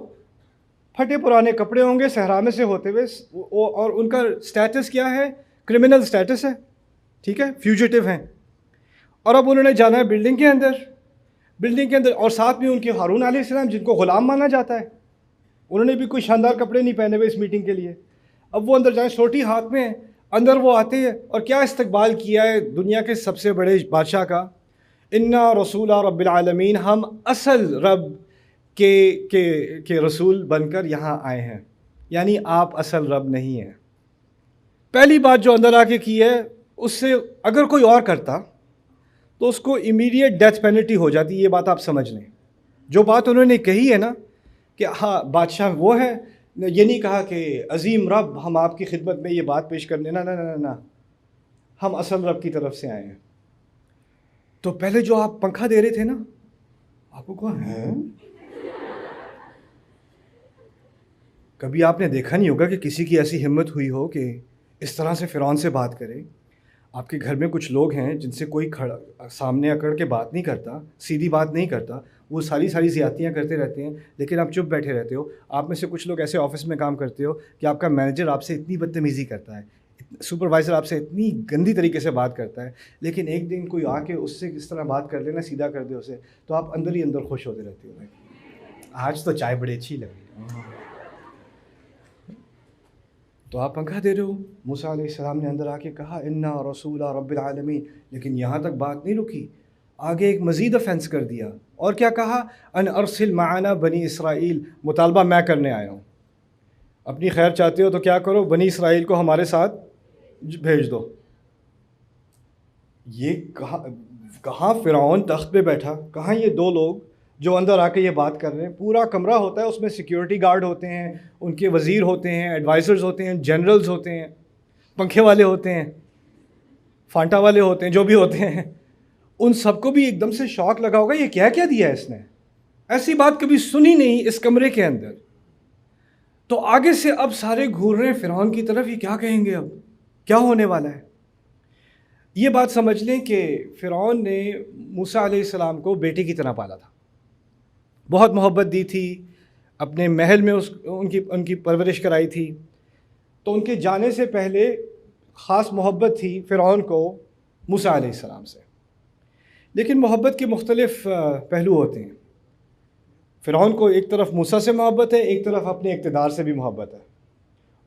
پھٹے پرانے کپڑے ہوں گے صحرا میں سے ہوتے ہوئے، اور ان کا سٹیٹس کیا ہے، کرمنل سٹیٹس ہے، ٹھیک ہے، فیوجیٹو ہیں. اور اب انہوں نے جانا ہے بلڈنگ کے اندر، اور ساتھ میں ان کے ہارون علیہ السلام جن کو غلام مانا جاتا ہے، انہوں نے بھی کوئی شاندار کپڑے نہیں پہنے ہوئے اس میٹنگ کے لیے. اب وہ اندر جائیں، سوٹی ہاتھ میں ہے، اندر وہ آتے ہیں، اور کیا استقبال کیا ہے دنیا کے سب سے بڑے بادشاہ کا، انا رسول رب العالمین، ہم اصل رب کے رسول بن کر یہاں آئے ہیں. یعنی آپ اصل رب نہیں ہیں. پہلی بات جو اندر آ کے کی ہے، اس سے اگر کوئی اور کرتا تو اس کو امیڈیٹ ڈیتھ پینلٹی ہو جاتی. یہ بات آپ سمجھ لیں. جو بات انہوں نے کہی ہے نا کہ ہاں بادشاہ وہ ہے، یہ نہیں کہا کہ عظیم رب ہم آپ کی خدمت میں یہ بات پیش کرنے، نہ، ہم اصل رب کی طرف سے آئے ہیں. تو پہلے جو آپ پنکھا دے رہے تھے نا، آپ کو کہا ہے، کبھی آپ نے دیکھا نہیں ہوگا کہ کسی کی ایسی ہمت ہوئی ہو کہ اس طرح سے فرعون سے بات کرے. آپ کے گھر میں کچھ لوگ ہیں جن سے کوئی سامنے اکڑ کے بات نہیں کرتا، سیدھی بات نہیں کرتا، وہ ساری زیادتیاں کرتے رہتے ہیں، لیکن آپ چپ بیٹھے رہتے ہو. آپ میں سے کچھ لوگ ایسے آفس میں کام کرتے ہو کہ آپ کا مینیجر آپ سے اتنی بدتمیزی کرتا ہے، سپروائزر آپ سے اتنی گندی طریقے سے بات کرتا ہے، لیکن ایک دن کوئی آ کے اس سے کس طرح بات کر لینا، سیدھا کر دے اسے، تو آپ اندر ہی اندر خوش ہوتے رہتے ہو. آج تو چائے بڑی اچھی لگ رہی ہے. تو آپ پنکھا دے رہے ہو. موسیٰ علیہ السلام نے اندر آ کے کہا انا رسول رب العالمین، لیکن یہاں تک بات نہیں رکی، آگے ایک مزید افینس کر دیا. اور کیا کہا، ان ارسل معنا بنی اسرائیل، مطالبہ میں کرنے آیا ہوں. اپنی خیر چاہتے ہو تو کیا کرو، بنی اسرائیل کو ہمارے ساتھ بھیج دو. یہ کہاں فرعون تخت پہ بیٹھا، کہاں یہ دو لوگ جو اندر آ کے یہ بات کر رہے ہیں. پورا کمرہ ہوتا ہے، اس میں سیکیورٹی گارڈ ہوتے ہیں، ان کے وزیر ہوتے ہیں، ایڈوائزرز ہوتے ہیں، جنرلز ہوتے ہیں، پنکھے والے ہوتے ہیں، فانٹا والے ہوتے ہیں، جو بھی ہوتے ہیں. ان سب کو بھی ایک دم سے شوق لگا ہوگا، یہ کیا دیا ہے اس نے، ایسی بات کبھی سنی نہیں اس کمرے کے اندر. تو آگے سے اب سارے گھور رہے ہیں فرعون کی طرف، یہ کیا کہیں گے، اب کیا ہونے والا ہے. یہ بات سمجھ لیں کہ فرعون نے موسیٰ علیہ السلام کو بیٹے کی طرح پالا تھا، بہت محبت دی تھی، اپنے محل میں ان کی پرورش کرائی تھی. تو ان کے جانے سے پہلے خاص محبت تھی فرعون کو موسیٰ علیہ السلام سے. لیکن محبت کے مختلف پہلو ہوتے ہیں. فرعون کو ایک طرف موسیٰ سے محبت ہے، ایک طرف اپنے اقتدار سے بھی محبت ہے،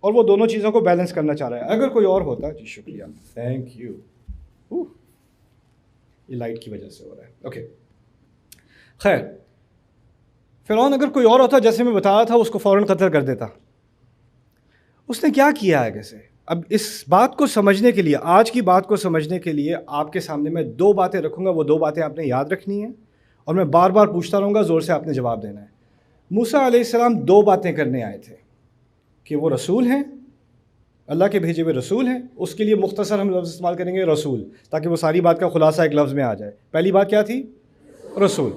اور وہ دونوں چیزوں کو بیلنس کرنا چاہ رہا ہے. اگر کوئی اور ہوتا، جی شکریہ، تھینک یو، یہ لائٹ کی وجہ سے ہو رہا ہے. اوکے خیر، فرعون اگر کوئی اور ہوتا، جیسے میں بتا رہا تھا، اس کو فوراً قتل کر دیتا. اس نے کیا کیا آگے سے، اب اس بات کو سمجھنے کے لیے، آج کی بات کو سمجھنے کے لیے آپ کے سامنے میں 2 باتیں رکھوں گا. وہ 2 باتیں آپ نے یاد رکھنی ہیں اور میں بار بار پوچھتا رہوں گا، زور سے آپ نے جواب دینا ہے. موسیٰ علیہ السلام 2 باتیں کرنے آئے تھے کہ وہ رسول ہیں، اللہ کے بھیجے ہوئے رسول ہیں. اس کے لیے مختصر ہم لفظ استعمال کریں گے رسول، تاکہ وہ ساری بات کا خلاصہ ایک لفظ میں آ جائے. پہلی بات کیا تھی؟ رسول.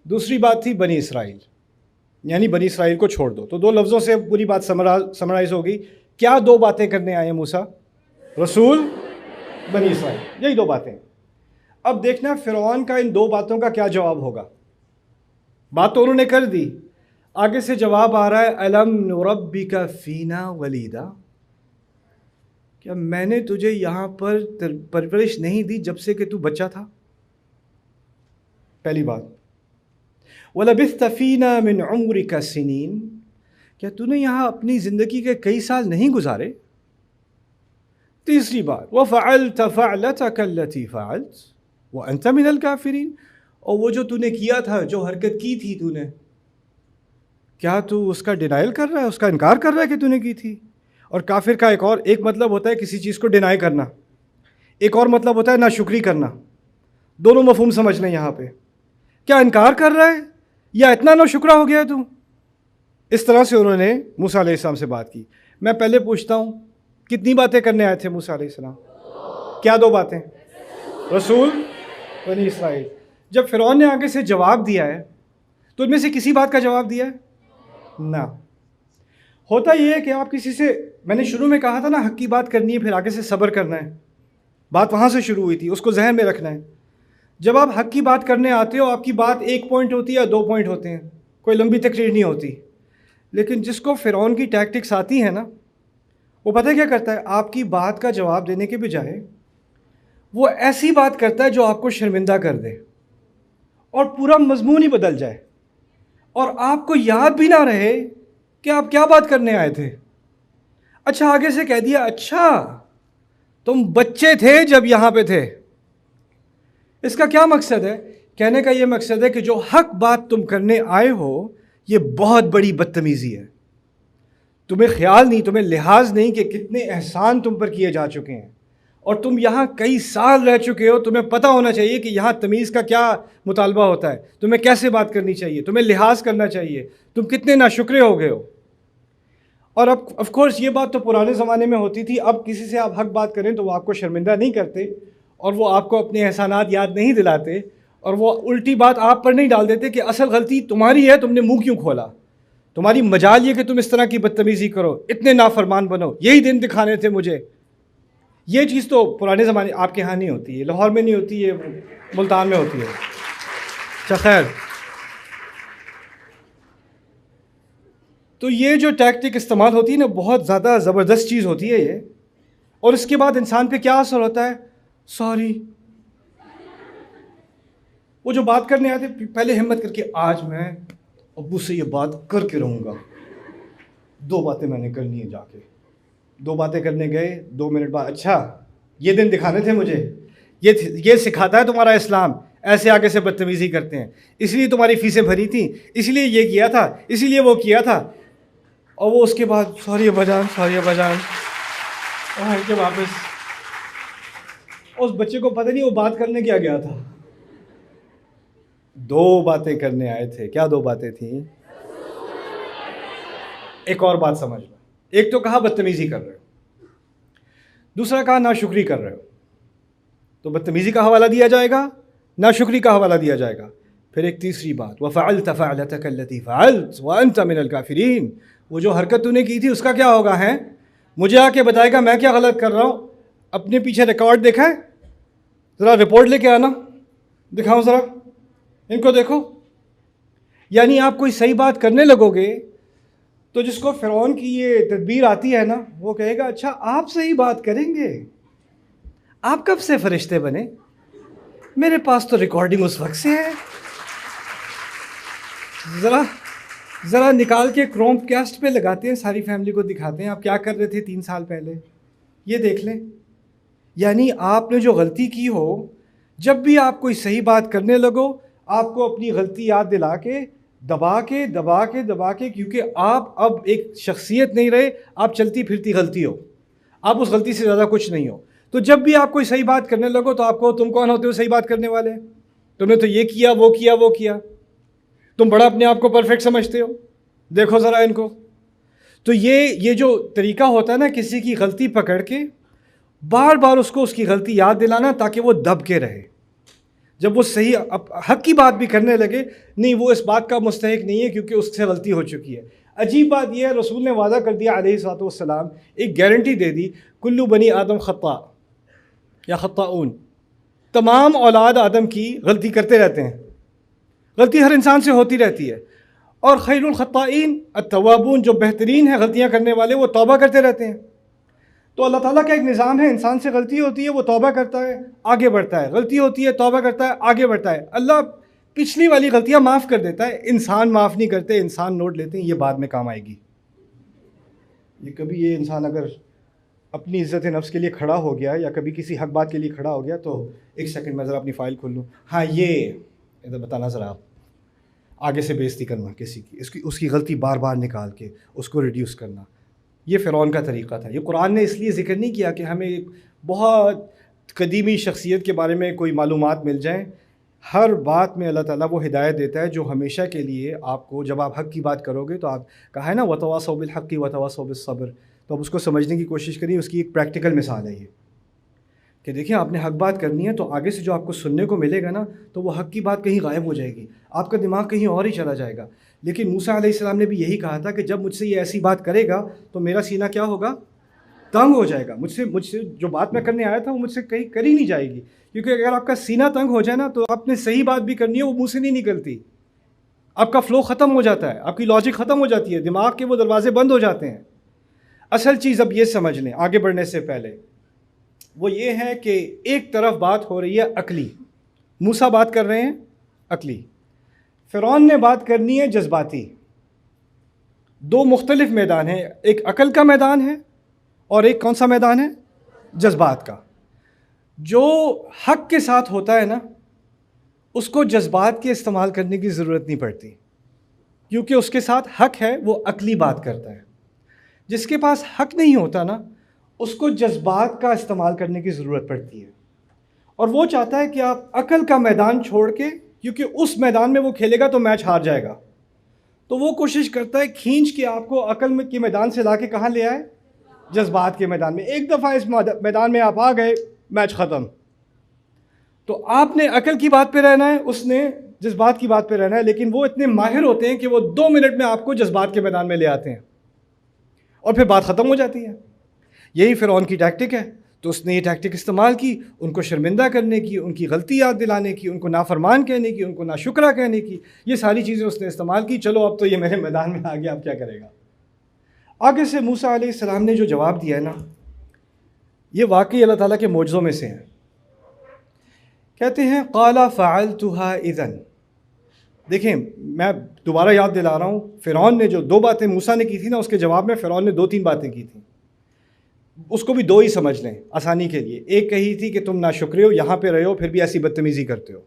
دوسری بات تھی بنی اسرائیل، یعنی بنی اسرائیل کو چھوڑ دو. تو 2 لفظوں سے پوری بات سمرائز ہو گئی. کیا 2 باتیں کرنے آئے موسیٰ؟ رسول، بنی اسرائیل، یہی 2 باتیں. اب دیکھنا فرعون کا ان 2 باتوں کا کیا جواب ہوگا. بات تو انہوں نے کر دی، آگے سے جواب آ رہا ہے الم نربک فینا ولیدا، کیا میں نے تجھے یہاں پر پرورش نہیں دی جب سے کہ تو بچہ تھا؟ پہلی بات. وَلَبِثْتَ فِينَا مِنْ عُمْرِكَ سِنِينَ، کیا تو نے یہاں اپنی زندگی کے کئی سال نہیں گزارے؟ تیسری بات وَفَعَلْتَ فَعْلَتَكَ الَّتِي فَعَلْتَ وَأَنْتَ مِنَ الْكَافِرِينَ، اور وہ جو تو نے کیا تھا، جو حرکت کی تھی تو نے، کیا تو اس کا ڈینائل کر رہا ہے، اس کا انکار کر رہا ہے کہ تو نے کی تھی؟ اور کافر کا ایک مطلب ہوتا ہے کسی چیز کو ڈینائی کرنا، ایک اور مطلب ہوتا ہے ناشکری کرنا. دونوں مفہوم سمجھ لیں یہاں پہ. کیا انکار کر رہا ہے یا اتنا ناشکرا ہو گیا ہے تو؟ اس طرح سے انہوں نے موسیٰ علیہ السلام سے بات کی. میں پہلے پوچھتا ہوں کتنی باتیں کرنے آئے تھے موسیٰ علیہ السلام؟ کیا 2 باتیں؟ رسول، بنی اسرائیل. جب فرعون نے آگے سے جواب دیا ہے تو ان میں سے کسی بات کا جواب دیا ہے؟ نہ. ہوتا یہ ہے کہ آپ کسی سے، میں نے شروع میں کہا تھا نا حق کی بات کرنی ہے، پھر آگے سے صبر کرنا ہے. بات وہاں سے شروع ہوئی تھی، اس کو ذہن میں رکھنا ہے. جب آپ حق کی بات کرنے آتے ہو، آپ کی بات 1 پوائنٹ ہوتی ہے یا 2 پوائنٹ ہوتے ہیں، کوئی لمبی تقریر نہیں ہوتی. لیکن جس کو فرعون کی ٹیکٹکس آتی ہیں نا، وہ پتہ کیا کرتا ہے؟ آپ کی بات کا جواب دینے کے بجائے وہ ایسی بات کرتا ہے جو آپ کو شرمندہ کر دے اور پورا مضمون ہی بدل جائے، اور آپ کو یاد بھی نہ رہے کہ آپ کیا بات کرنے آئے تھے. اچھا آگے سے کہہ دیا اچھا تم بچے تھے جب یہاں پہ تھے. اس کا کیا مقصد ہے؟ کہنے کا یہ مقصد ہے کہ جو حق بات تم کرنے آئے ہو یہ بہت بڑی بدتمیزی ہے. تمہیں خیال نہیں، تمہیں لحاظ نہیں کہ کتنے احسان تم پر کیے جا چکے ہیں، اور تم یہاں کئی سال رہ چکے ہو. تمہیں پتہ ہونا چاہیے کہ یہاں تمیز کا کیا مطالبہ ہوتا ہے، تمہیں کیسے بات کرنی چاہیے، تمہیں لحاظ کرنا چاہیے. تم کتنے ناشکرے ہو گئے ہو. اور اب آف کورس یہ بات تو پرانے زمانے میں ہوتی تھی. اب کسی سے آپ حق بات کریں تو وہ آپ کو شرمندہ نہیں کرتے، اور وہ آپ کو اپنے احسانات یاد نہیں دلاتے، اور وہ الٹی بات آپ پر نہیں ڈال دیتے کہ اصل غلطی تمہاری ہے، تم نے منہ کیوں کھولا، تمہاری مجال یہ کہ تم اس طرح کی بدتمیزی کرو، اتنے نافرمان بنو، یہی دن دکھانے تھے مجھے. یہ چیز تو پرانے زمانے آپ کے ہاں نہیں ہوتی ہے، لاہور میں نہیں ہوتی ہے، ملتان میں ہوتی ہے. اچھا خیر، تو یہ جو ٹیکٹک استعمال ہوتی ہے نا، بہت زیادہ زبردست چیز ہوتی ہے یہ. اور اس کے بعد انسان پہ کیا اثر ہوتا ہے؟ سوری. وہ جو بات کرنے آتے پہلے ہمت کر کے آج میں ابو سے یہ بات کر کے رہوں گا، 2 باتیں میں نے کرنی ہے. جا کے 2 باتیں کرنے گئے، 2 منٹ بعد اچھا یہ دن دکھانے تھے مجھے، یہ سکھاتا ہے تمہارا اسلام، ایسے آگے سے بدتمیزی کرتے ہیں، اس لیے تمہاری فیسیں بھری تھیں، اس لیے یہ کیا تھا، اسی لیے وہ کیا تھا. اور وہ اس کے بعد سوری ابا جان، سوری ابا جان، اور کے واپس. اس بچے کو پتہ نہیں وہ بات کرنے کیا گیا تھا. 2 باتیں کرنے آئے تھے. کیا 2 باتیں تھیں؟ ایک اور بات سمجھ لو. ایک تو کہا بدتمیزی کر رہے ہو، دوسرا کہا ناشکری کر رہے ہو. تو بدتمیزی کا حوالہ دیا جائے گا، ناشکری کا حوالہ دیا جائے گا. پھر ایک تیسری بات وَفَعَلْتَ فَعْلَتَكَ الَّتِي فَعَلْتَ وَأَنْتَ مِنَ الْكَافِرِينَ. وہ جو حرکت تو نے کی تھی اس کا کیا ہوگا ہے؟ مجھے آ کے بتائے گا میں کیا غلط کر رہا ہوں. اپنے پیچھے ریکارڈ دیکھا ہے؟ ذرا رپورٹ لے کے آنا، دکھاؤ ذرا ان کو، دیکھو. یعنی آپ کوئی صحیح بات کرنے لگو گے تو جس کو فرعون کی یہ تدبیر آتی ہے نا، وہ کہے گا اچھا آپ صحیح بات کریں گے، آپ کب سے فرشتے بنے؟ میرے پاس تو ریکارڈنگ اس وقت سے ہے، ذرا نکال کے کروم کاسٹ پہ لگاتے ہیں، ساری فیملی کو دکھاتے ہیں آپ کیا کر رہے تھے 3 سال پہلے، یہ دیکھ لیں. یعنی آپ نے جو غلطی کی ہو، جب بھی آپ کوئی صحیح بات کرنے لگو آپ کو اپنی غلطی یاد دلا کے دبا کے کیونکہ آپ اب ایک شخصیت نہیں رہے، آپ چلتی پھرتی غلطی ہو. آپ اس غلطی سے زیادہ کچھ نہیں ہو. تو جب بھی آپ کوئی صحیح بات کرنے لگو تو آپ کو تم کون ہوتے ہو صحیح بات کرنے والے؟ تم نے تو یہ کیا وہ کیا وہ کیا، تم بڑا اپنے آپ کو پرفیکٹ سمجھتے ہو، دیکھو ذرا ان کو. تو یہ جو طریقہ ہوتا ہے نا کسی کی غلطی پکڑ کے بار بار اس کو اس کی غلطی یاد دلانا تاکہ وہ دب کے رہے. جب وہ صحیح حق کی بات بھی کرنے لگے، نہیں وہ اس بات کا مستحق نہیں ہے کیونکہ اس سے غلطی ہو چکی ہے. عجیب بات یہ ہے، رسول نے وعدہ کر دیا علیہ الصلوۃ والسلام، ایک گارنٹی دے دی، کلو بنی آدم خطاء یا خطاؤن، تمام اولاد آدم کی غلطی کرتے رہتے ہیں، غلطی ہر انسان سے ہوتی رہتی ہے. اور خیر الخطائین التوابون، جو بہترین ہیں غلطیاں کرنے والے وہ توبہ کرتے رہتے ہیں. تو اللہ تعالیٰ کا ایک نظام ہے، انسان سے غلطی ہوتی ہے وہ توبہ کرتا ہے آگے بڑھتا ہے، غلطی ہوتی ہے توبہ کرتا ہے آگے بڑھتا ہے. اللہ پچھلی والی غلطیاں معاف کر دیتا ہے، انسان معاف نہیں کرتے، انسان نوٹ لیتے ہیں، یہ بعد میں کام آئے گی. یہ انسان اگر اپنی عزت نفس کے لیے کھڑا ہو گیا یا کبھی کسی حق بات کے لیے کھڑا ہو گیا تو ایک سیکنڈ میں ذرا اپنی فائل کھول لوں. ہاں یہ ادھر بتانا ذرا، آپ آگے سے بےزتی کرنا کسی کی، اس کی غلطی بار بار نکال کے اس کو ریڈیوس کرنا، یہ فرعون کا طریقہ تھا. یہ قرآن نے اس لیے ذکر نہیں کیا کہ ہمیں ایک بہت قدیمی شخصیت کے بارے میں کوئی معلومات مل جائیں. ہر بات میں اللہ تعالیٰ وہ ہدایت دیتا ہے جو ہمیشہ کے لیے آپ کو، جب آپ حق کی بات کرو گے تو آپ کہا ہے نا وتواصوا بالحق وتواصوا بالصبر، تو اب اس کو سمجھنے کی کوشش کریے. اس کی ایک پریکٹیکل مثال ہے یہ کہ دیکھیں آپ نے حق بات کرنی ہے تو آگے سے جو آپ کو سننے کو ملے گا نا تو وہ حق کی بات کہیں غائب ہو جائے گی، آپ کا دماغ کہیں اور ہی چلا جائے گا. لیکن موسیٰ علیہ السلام نے بھی یہی کہا تھا کہ جب مجھ سے یہ ایسی بات کرے گا تو میرا سینہ کیا ہوگا؟ تنگ ہو جائے گا. مجھ سے جو بات میں کرنے آیا تھا وہ مجھ سے کہیں کری نہیں جائے گی، کیونکہ اگر آپ کا سینہ تنگ ہو جائے نا تو آپ نے صحیح بات بھی کرنی ہے وہ منہ سے نہیں نکلتی، آپ کا فلو ختم ہو جاتا ہے، آپ کی لاجک ختم ہو جاتی ہے، دماغ کے وہ دروازے بند ہو جاتے ہیں. اصل چیز اب یہ سمجھ لیں آگے بڑھنے سے پہلے، وہ یہ ہے کہ ایک طرف بات ہو رہی ہے عقلی، موسیٰ بات کر رہے ہیں عقلی، فرعون نے بات کرنی ہے جذباتی. دو مختلف میدان ہیں، ایک عقل کا میدان ہے اور ایک کون سا میدان ہے؟ جذبات کا. جو حق کے ساتھ ہوتا ہے نا اس کو جذبات کے استعمال کرنے کی ضرورت نہیں پڑتی، کیونکہ اس کے ساتھ حق ہے، وہ عقلی بات کرتا ہے. جس کے پاس حق نہیں ہوتا نا اس کو جذبات کا استعمال کرنے کی ضرورت پڑتی ہے، اور وہ چاہتا ہے کہ آپ عقل کا میدان چھوڑ کے، کیونکہ اس میدان میں وہ کھیلے گا تو میچ ہار جائے گا، تو وہ کوشش کرتا ہے کھینچ کے آپ کو عقل کے میدان سے لا کے کہاں لے آئے؟ جذبات کے میدان میں. ایک دفعہ اس میدان میں آپ آ گئے، میچ ختم. تو آپ نے عقل کی بات پہ رہنا ہے، اس نے جذبات کی بات پہ رہنا ہے. لیکن وہ اتنے ماہر ہوتے ہیں کہ وہ 2 منٹ میں آپ کو جذبات کے میدان میں لے آتے ہیں اور پھر بات ختم ہو جاتی ہے. یہی فرعون کی ٹیکٹک ہے. تو اس نے یہ ٹیکٹک استعمال کی ان کو شرمندہ کرنے کی، ان کی غلطی یاد دلانے کی، ان کو نافرمان کہنے کی، ان کو ناشکرہ کہنے کی، یہ ساری چیزیں اس نے استعمال کی. چلو اب تو یہ میرے میدان میں آ گیا، اب کیا کرے گا؟ آگے سے موسیٰ علیہ السلام نے جو جواب دیا ہے نا یہ واقعی اللہ تعالیٰ کے معجزوں میں سے ہیں. کہتے ہیں قال فعلتها اذا. دیکھیں میں دوبارہ یاد دلا رہا ہوں، فرعون نے جو 2 باتیں موسیٰ نے کی تھی نا اس کے جواب میں فرعون نے 2-3 باتیں کی تھیں. اس کو بھی 2 ہی سمجھ لیں آسانی کے لیے. ایک کہی تھی کہ تم ناشکرے ہو، یہاں پہ رہے ہو پھر بھی ایسی بدتمیزی کرتے ہو،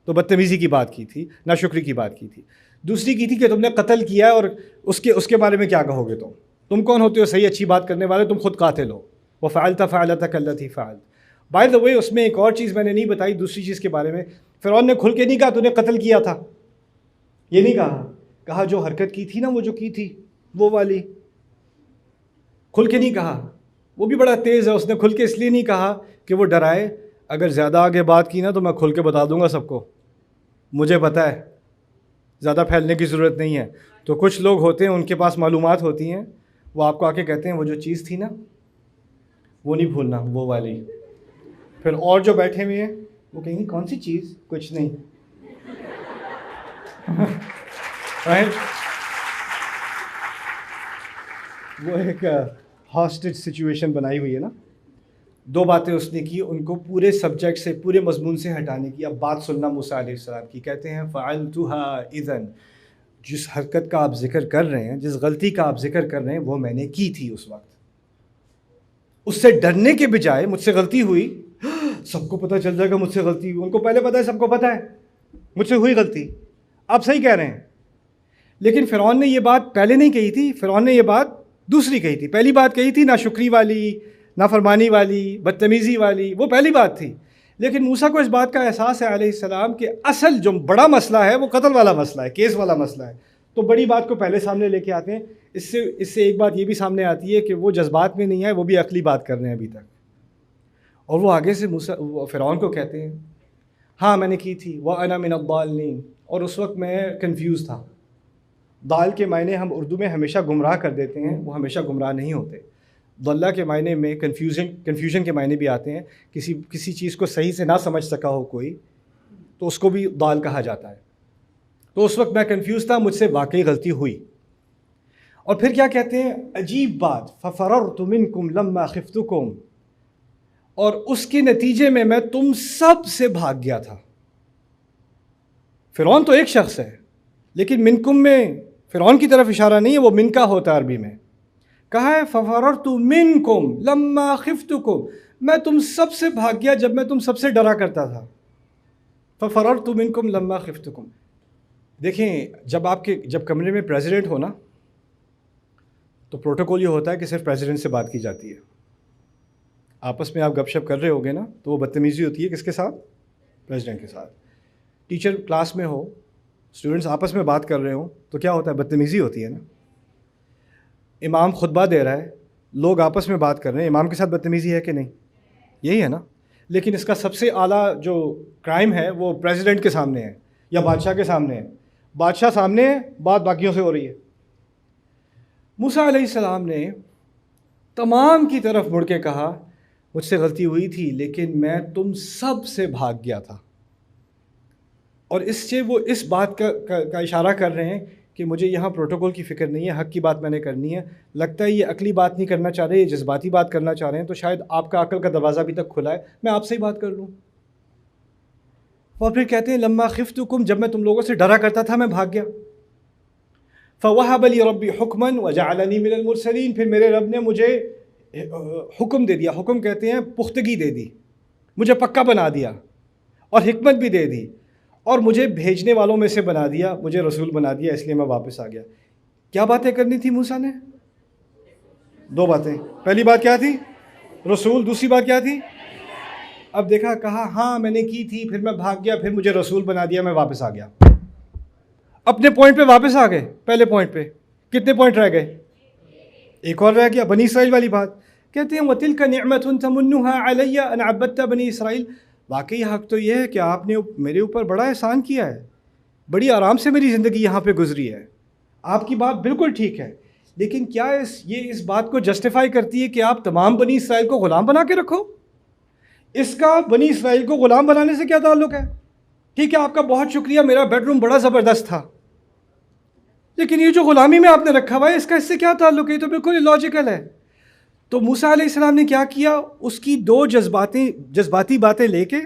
تو بدتمیزی کی بات کی تھی، ناشکری کی بات کی تھی. دوسری کی تھی کہ تم نے قتل کیا ہے اور اس کے بارے میں کیا کہو گے؟ تم کون ہوتے ہو صحیح اچھی بات کرنے والے؟ تم خود قاتل ہو. وفعلت فعلتك التي فعلت. بائی دا وے اس میں ایک اور چیز میں نے نہیں بتائی دوسری چیز کے بارے میں. فرعون نے کھل کے نہیں کہا تو نے قتل کیا تھا، یہ نہیں کہا جو حرکت کی تھی نا وہ جو کی تھی وہ والی، کھل کے نہیں کہا. وہ بھی بڑا تیز ہے، اس نے کھل کے اس لیے نہیں کہا کہ وہ ڈرائے، اگر زیادہ آگے بات کی نا تو میں کھل کے بتا دوں گا سب کو، مجھے پتہ ہے، زیادہ پھیلنے کی ضرورت نہیں ہے. تو کچھ لوگ ہوتے ہیں ان کے پاس معلومات ہوتی ہیں، وہ آپ کو آ کے کہتے ہیں وہ جو چیز تھی نا وہ نہیں بھولنا، وہ والی. پھر اور جو بیٹھے ہوئے ہیں وہ کہیں گے کون سی چیز؟ کچھ نہیں. وہ ایک ہاسٹیج سچویشن بنائی ہوئی ہے نا. 2 باتیں اس نے کی، ان کو پورے سبجیکٹ سے، پورے مضمون سے ہٹانے کی. اب بات سننا موسیٰ علیہ السلام کی. کہتے ہیں فعلتها اذن، جس حرکت کا آپ ذکر کر رہے ہیں، جس غلطی کا آپ ذکر کر رہے ہیں وہ میں نے کی تھی اس وقت. اس سے ڈرنے کے بجائے مجھ سے غلطی ہوئی، سب کو پتہ چل جائے گا مجھ سے غلطی ہوئی. ان کو پہلے پتہ ہے، سب کو پتہ ہے مجھ سے ہوئی غلطی. آپ صحیح کہہ رہے ہیں. لیکن فرعون نے یہ بات پہلے نہیں کہی تھی، فرعون نے یہ بات دوسری کہی تھی. پہلی بات کہی تھی ناشکری والی, نافرمانی والی, بدتمیزی والی, وہ پہلی بات تھی. لیکن موسیٰ کو اس بات کا احساس ہے علیہ السلام کہ اصل جو بڑا مسئلہ ہے وہ قتل والا مسئلہ ہے, کیس والا مسئلہ ہے. تو بڑی بات کو پہلے سامنے لے کے آتے ہیں. اس سے ایک بات یہ بھی سامنے آتی ہے کہ وہ جذبات میں نہیں ہے, وہ بھی عقلی بات کر رہے ہیں ابھی تک. اور وہ آگے سے فرعون کو کہتے ہیں ہاں میں نے کی تھی, وَأَنَا مِنَ الضَّالِّينَ, اور اس وقت میں کنفیوز تھا. ضال کے معنی ہم اردو میں ہمیشہ گمراہ کر دیتے ہیں, وہ ہمیشہ گمراہ نہیں ہوتے. ضلہ کے معنی میں کنفیوژن کے معنی بھی آتے ہیں. کسی چیز کو صحیح سے نہ سمجھ سکا ہو کوئی تو اس کو بھی ضال کہا جاتا ہے. تو اس وقت میں کنفیوز تھا, مجھ سے واقعی غلطی ہوئی. اور پھر کیا کہتے ہیں, عجیب بات, فَفَرَرْتُ مِنْكُمْ لَمَّا خِفْتُكُمْ, اور اس کے نتیجے میں تم سب سے بھاگ گیا تھا. فرعون تو ایک شخص ہے, لیکن منکم میں فرعون کی طرف اشارہ نہیں ہے, وہ من کا ہوتا ہے عربی میں. کہا ہے فَفَرَرْتُ مِنْكُمْ لَمَّا خِفْتُكُمْ, میں تم سب سے بھاگ گیا جب میں تم سب سے ڈرا کرتا تھا. فَفَرَرْتُ مِنْكُمْ لَمَّا خِفْتُكُمْ. دیکھیں جب کمرے میں پریزیڈنٹ ہو نا تو پروٹوکول یہ ہوتا ہے کہ صرف پریزیڈنٹ سے بات کی جاتی ہے. آپس میں آپ گپ شپ کر رہے ہوگے نا تو وہ بدتمیزی ہوتی ہے کس کے ساتھ؟ پریزیڈنٹ کے ساتھ. ٹیچر کلاس میں ہو, اسٹوڈنٹس آپس میں بات کر رہے ہوں تو کیا ہوتا ہے؟ بدتمیزی ہوتی ہے نا. امام خطبہ دے رہا ہے, لوگ آپس میں بات کر رہے ہیں, امام کے ساتھ بدتمیزی ہے کہ نہیں؟ یہی ہے نا. لیکن اس کا سب سے اعلیٰ جو کرائم ہے وہ پریزیڈنٹ کے سامنے ہے یا بادشاہ کے سامنے ہے. بادشاہ سامنے ہے, بات باقیوں سے ہو رہی ہے. موسیٰ علیہ السلام نے تمام کی طرف مڑ کے کہا مجھ سے غلطی ہوئی تھی لیکن میں تم سب سے بھاگ گیا تھا. اور اس سے وہ اس بات کا اشارہ کر رہے ہیں کہ مجھے یہاں پروٹوکول کی فکر نہیں ہے, حق کی بات میں نے کرنی ہے. لگتا ہے یہ عقلی بات نہیں کرنا چاہ رہے, یہ جذباتی بات کرنا چاہ رہے ہیں, تو شاید آپ کا عقل کا دروازہ ابھی تک کھلا ہے, میں آپ سے ہی بات کر لوں. اور پھر کہتے ہیں لما خفتکم, جب میں تم لوگوں سے ڈرا کرتا تھا میں بھاگ گیا. فوہب لی ربی حکما وجعلنی من المرسلین, پھر میرے رب نے مجھے حکم دے دیا, حکم کہتے ہیں پختگی دے دی, مجھے پکا بنا دیا, اور حکمت بھی دے دی, اور مجھے بھیجنے والوں میں سے بنا دیا, مجھے رسول بنا دیا, اس لیے میں واپس آ گیا. کیا باتیں کرنی تھی موسیٰ نے؟ دو باتیں. پہلی بات کیا تھی؟ رسول. دوسری بات کیا تھی؟ اب دیکھا, کہا ہاں میں نے کی تھی, پھر میں بھاگ گیا, پھر مجھے رسول بنا دیا, میں واپس آ گیا. اپنے پوائنٹ پہ واپس آ گئے. پہلے پوائنٹ پہ کتنے پوائنٹ رہ گئے؟ ایک اور رہ گیا, بنی اسرائیل والی بات. کہتے ہیں وَتِلْكَ نِعْمَةٌ تَمُنُّهَا عَلَيَّ أَنْ عَبَّدْتَ بَنِي اسرائیل. واقعی حق تو یہ ہے کہ آپ نے میرے اوپر بڑا احسان کیا ہے, بڑی آرام سے میری زندگی یہاں پہ گزری ہے. آپ کی بات بالکل ٹھیک ہے, لیکن کیا یہ اس بات کو جسٹیفائی کرتی ہے کہ آپ تمام بنی اسرائیل کو غلام بنا کے رکھو؟ اس کا بنی اسرائیل کو غلام بنانے سے کیا تعلق ہے؟ ٹھیک ہے آپ کا بہت شکریہ, میرا بیڈ روم بڑا زبردست تھا, لیکن یہ جو غلامی میں آپ نے رکھا ہوا ہے اس کا اس سے کیا تعلق ہے؟ یہ تو بالکل اللاجیکل ہے. تو موسیٰ علیہ السلام نے کیا کیا, اس کی دو جذباتی باتیں لے کے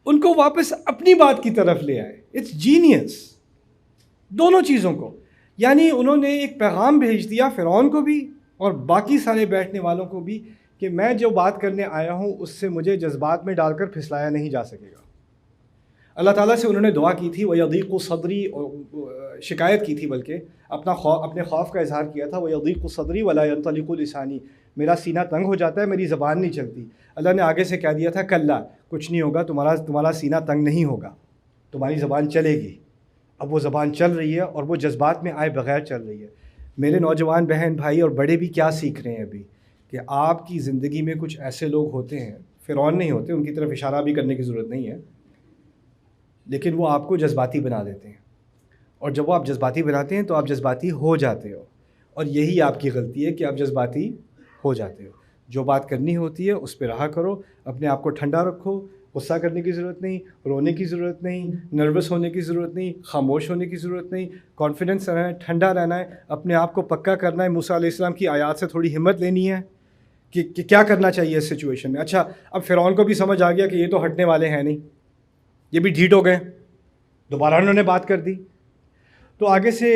ان کو واپس اپنی بات کی طرف لے آئے. اٹس جینیس, دونوں چیزوں کو. یعنی انہوں نے ایک پیغام بھیج دیا فرعون کو بھی اور باقی سارے بیٹھنے والوں کو بھی کہ میں جو بات کرنے آیا ہوں اس سے مجھے جذبات میں ڈال کر پھسلایا نہیں جا سکے گا. اللہ تعالیٰ سے انہوں نے دعا کی تھی, وَيَضِيقُ صَدْرِي, اور شکایت کی تھی, بلکہ اپنے خوف کا اظہار کیا تھا, وَيَضِيقُ صَدْرِي وَلَا يَنطَلِقُ لِسَانِي, میرا سینہ تنگ ہو جاتا ہے, میری زبان نہیں چلتی. اللہ نے آگے سے کہہ دیا تھا کلا, کچھ نہیں ہوگا, تمہارا سینہ تنگ نہیں ہوگا, تمہاری زبان چلے گی. اب وہ زبان چل رہی ہے اور وہ جذبات میں آئے بغیر چل رہی ہے. میرے نوجوان بہن بھائی اور بڑے بھی کیا سیکھ رہے ہیں ابھی, کہ آپ کی زندگی میں کچھ ایسے لوگ ہوتے ہیں, فرعون نہیں ہوتے, ان کی طرف اشارہ بھی کرنے کی ضرورت نہیں ہے, لیکن وہ آپ کو جذباتی بنا دیتے ہیں, اور جب وہ آپ جذباتی بناتے ہیں تو آپ جذباتی ہو جاتے ہو, اور یہی آپ کی غلطی ہے کہ آپ جذباتی ہو جاتے ہو. جو بات کرنی ہوتی ہے اس پہ رہا کرو, اپنے آپ کو ٹھنڈا رکھو, غصہ کرنے کی ضرورت نہیں, رونے کی ضرورت نہیں, نروس ہونے کی ضرورت نہیں, خاموش ہونے کی ضرورت نہیں, کانفیڈنس رہنا ہے, ٹھنڈا رہنا ہے, اپنے آپ کو پکا کرنا ہے. موسیٰ علیہ السلام کی آیات سے تھوڑی ہمت لینی ہے کہ کیا کرنا چاہیے اس سچویشن میں. اچھا اب فرعون کو بھی سمجھ آ گیا کہ یہ تو ہٹنے والے ہیں نہیں, یہ بھی ڈھیٹ ہو گئے, دوبارہ انہوں نے بات کر دی. تو آگے سے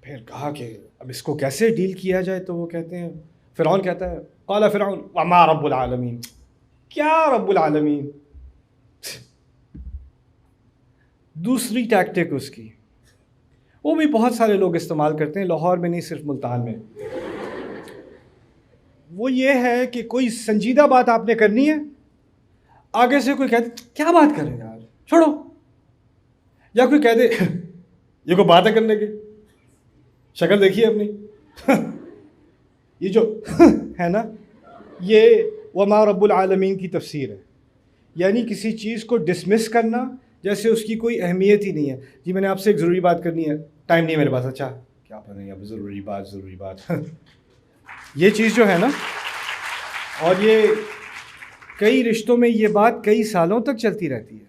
پھر کہا کہ اب اس کو کیسے ڈیل کیا جائے. تو وہ کہتے ہیں, فرعون کہتا ہے قال فرعون وما رب العالمین, کیا رب العالمین. دوسری ٹیکٹک اس کی, وہ بھی بہت سارے لوگ استعمال کرتے ہیں, لاہور میں نہیں صرف ملتان میں. وہ یہ ہے کہ کوئی سنجیدہ بات آپ نے کرنی ہے، آگے سے کوئی کہتے کیا بات کر رہے ہیں یار چھوڑو، یا کوئی کہہ دے یہ کوئی بات ہے کرنے کی، شکل دیکھیے اپنی یہ جو ہے نا، یہ وما رب العالمین کی تفسیر ہے، یعنی کسی چیز کو ڈسمس کرنا جیسے اس کی کوئی اہمیت ہی نہیں ہے. جی میں نے آپ سے ایک ضروری بات کرنی ہے، ٹائم نہیں ہے میرے پاس. اچھا کیا پتہ نہیں اب ضروری بات یہ چیز جو ہے نا، اور یہ کئی رشتوں میں یہ بات کئی سالوں تک چلتی رہتی ہے،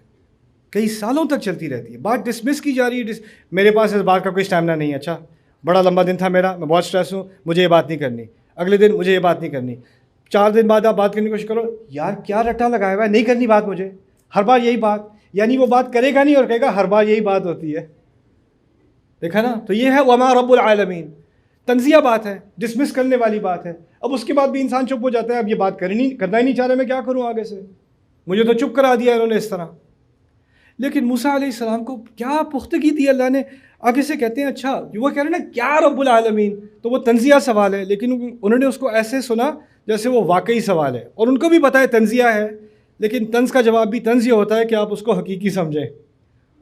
کئی سالوں تک چلتی رہتی ہے، بات ڈسمس کی جا رہی ہے. میرے پاس اس بات کا کوئی اسٹیمنا نہیں ہے، اچھا بڑا لمبا دن تھا میرا، میں بہت اسٹریس ہوں، مجھے یہ بات نہیں کرنی. اگلے دن مجھے یہ بات نہیں کرنی. 4 دن بعد آپ بات کرنے کی کوشش کرو، یار کیا رٹا لگایا ہوا ہے، نہیں کرنی بات مجھے، ہر بار یہی بات. یعنی وہ بات کرے گا نہیں اور کہے گا ہر بار یہی بات ہوتی ہے. دیکھا نا، تو یہ ہے وما رب العالمین، تنزیہ بات ہے، ڈسمس کرنے والی بات ہے. اب اس کے بعد بھی انسان چپ ہو جاتا ہے، اب یہ بات کرنا ہی نہیں چاہ رہے، میں کیا کروں آگے سے، مجھے تو چپ کرا دیا انہوں نے اس طرح. لیکن موسیٰ علیہ السلام کو کیا پختگی دی اللہ نے، آگے سے کہتے ہیں اچھا وہ کہہ رہے ہیں نا کیا رب العالمین، تو وہ تنزیہ سوال ہے، لیکن انہوں نے اس کو ایسے سنا جیسے وہ واقعی سوال ہے، اور ان کو بھی پتہ ہے تنزیہ ہے، لیکن طنز کا جواب بھی طنز یہ ہوتا ہے کہ آپ اس کو حقیقی سمجھیں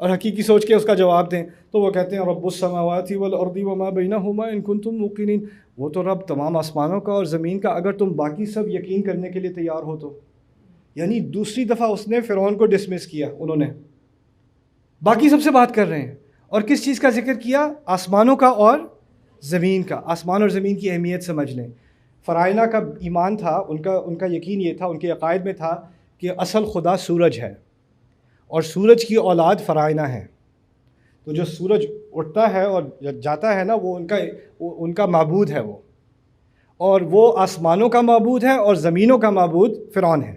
اور حقیقی سوچ کے اس کا جواب دیں. تو وہ کہتے ہیں رب السماوات والارض وما بینہما ان کنتم موقنین، وہ تو رب تمام آسمانوں کا اور زمین کا اگر تم باقی سب یقین کرنے کے لیے تیار ہو تو. یعنی دوسری دفعہ اس نے فرعون کو ڈسمس کیا، انہوں نے باقی سب سے بات کر رہے ہیں، اور کس چیز کا ذکر کیا، آسمانوں کا اور زمین کا. آسمان اور زمین کی اہمیت سمجھ لیں. فرائضہ کا ایمان تھا، ان کا یقین یہ تھا، ان کے عقائد میں تھا کہ اصل خدا سورج ہے اور سورج کی اولاد فرائضہ ہیں. تو جو سورج اٹھتا ہے اور جاتا ہے نا، وہ ان کا معبود ہے وہ، اور وہ آسمانوں کا معبود ہے اور زمینوں کا معبود فرعون ہے.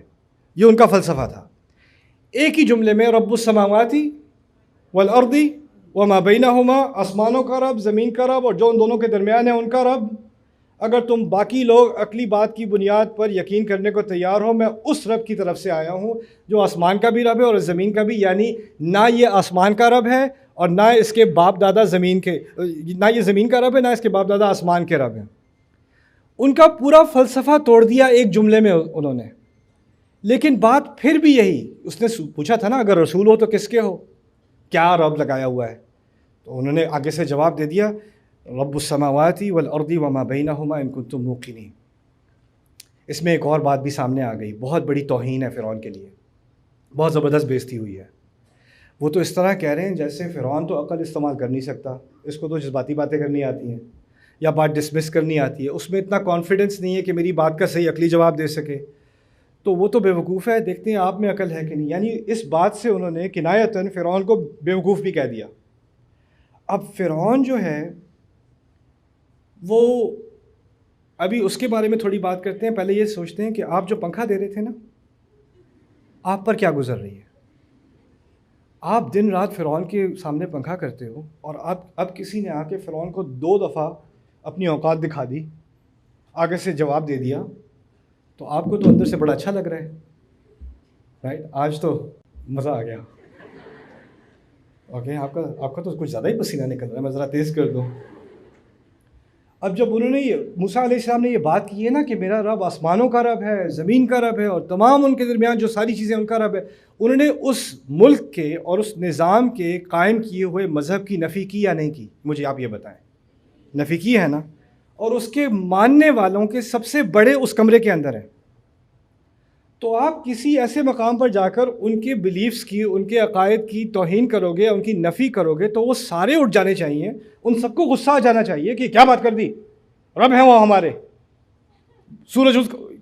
یہ ان کا فلسفہ تھا. ایک ہی جملے میں رب السماوات والارض وما بینہما، آسمانوں کا رب، زمین کا رب، اور جو ان دونوں کے درمیان ہے ان کا رب. اگر تم باقی لوگ عقلی بات کی بنیاد پر یقین کرنے کو تیار ہو، میں اس رب کی طرف سے آیا ہوں جو آسمان کا بھی رب ہے اور زمین کا بھی. یعنی نہ یہ آسمان کا رب ہے اور نہ اس کے باپ دادا زمین کے، نہ یہ زمین کا رب ہے نہ اس کے باپ دادا آسمان کے رب ہیں. ان کا پورا فلسفہ توڑ دیا ایک جملے میں انہوں نے. لیکن بات پھر بھی یہی، اس نے پوچھا تھا نا اگر رسول ہو تو کس کے ہو، کیا رب لگایا ہوا ہے. تو انہوں نے آگے سے جواب دے دیا رب السماوات والارض وما بینہما ان کنتم موقنین. اس میں ایک اور بات بھی سامنے آ گئی، بہت بڑی توہین ہے فرعون کے لیے، بہت زبردست بےزتی ہوئی ہے. وہ تو اس طرح کہہ رہے ہیں جیسے فرعون تو عقل استعمال کر نہیں سکتا، اس کو تو جذباتی باتیں کرنی آتی ہیں یا بات ڈسمس کرنی آتی ہے، اس میں اتنا کانفیڈنس نہیں ہے کہ میری بات کا صحیح عقلی جواب دے سکے، تو وہ تو بیوقوف ہے. دیکھتے ہیں آپ میں عقل ہے کہ نہیں. یعنی اس بات سے انہوں نے کنایتاً فرعون کو بیوقوف بھی کہہ دیا. اب فرعون جو ہے وہ، ابھی اس کے بارے میں تھوڑی بات کرتے ہیں. پہلے یہ سوچتے ہیں کہ آپ جو پنکھا دے رہے تھے نا، آپ پر کیا گزر رہی ہے. آپ دن رات فرعون کے سامنے پنکھا کرتے ہو، اور اب کسی نے آ کے فرعون کو 2 دفعہ اپنی اوقات دکھا دی، آگے سے جواب دے دیا، تو آپ کو تو اندر سے بڑا اچھا لگ رہا ہے، رائٹ؟ آج تو مزہ آ گیا. اوکے، آپ کا تو کچھ زیادہ ہی پسینہ نکل رہا ہے، میں ذرا تیز کر دوں. اب جب انہوں نے موسیٰ علیہ السلام نے یہ بات کی ہے نا کہ میرا رب آسمانوں کا رب ہے، زمین کا رب ہے، اور تمام ان کے درمیان جو ساری چیزیں ان کا رب ہے، انہوں نے اس ملک کے اور اس نظام کے قائم کیے ہوئے مذہب کی نفی کی یا نہیں کی؟ مجھے آپ یہ بتائیں. نفی کی ہے نا، اور اس کے ماننے والوں کے سب سے بڑے اس کمرے کے اندر ہیں. تو آپ کسی ایسے مقام پر جا کر ان کے بلیفز کی، ان کے عقائد کی توہین کرو گے، ان کی نفی کرو گے، تو وہ سارے اٹھ جانے چاہیے، ان سب کو غصہ آ جانا چاہیے کہ کیا بات کر دی، رب ہیں وہ ہمارے، سورج،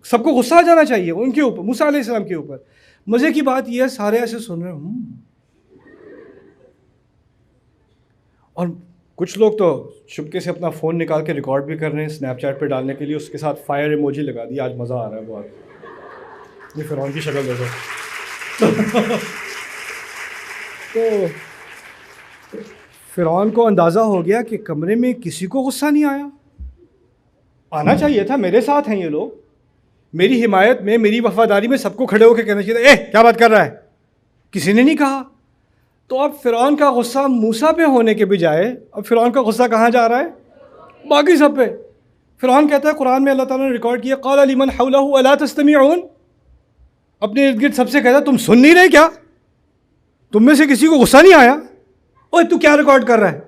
سب کو غصہ آ جانا چاہیے ان کے اوپر، موسیٰ علیہ السلام کے اوپر. مزے کی بات یہ ہے سارے ایسے سن رہے ہوں، اور کچھ لوگ تو چپکے سے اپنا فون نکال کے ریکارڈ بھی کر رہے ہیں اسنیپ چیٹ پہ ڈالنے کے لیے، اس کے ساتھ فائر ایموجی لگا دی، آج مزہ آ رہا ہے بہت، یہ فرعون کی شکل دیکھو. تو فرعون کو اندازہ ہو گیا کہ کمرے میں کسی کو غصہ نہیں آیا. آنا چاہیے تھا، میرے ساتھ ہیں یہ لوگ، میری حمایت میں، میری وفاداری میں سب کو کھڑے ہو کے کہنا چاہیے تھا کیا بات کر رہا ہے، کسی نے نہیں کہا. تو اب فرعون کا غصہ موسیٰ پہ ہونے کے بجائے اب فرعون کا غصہ کہاں جا رہا ہے؟ باقی سب پہ. فرعون کہتا ہے قرآن میں اللہ تعالیٰ نے ریکارڈ کیا قال لمن حولہ الا تستمعون، اپنے ارد گرد سب سے کہتا تم سن نہیں رہے کیا؟ تم میں سے کسی کو غصہ نہیں آیا؟ اوے تو کیا ریکارڈ کر رہا ہے؟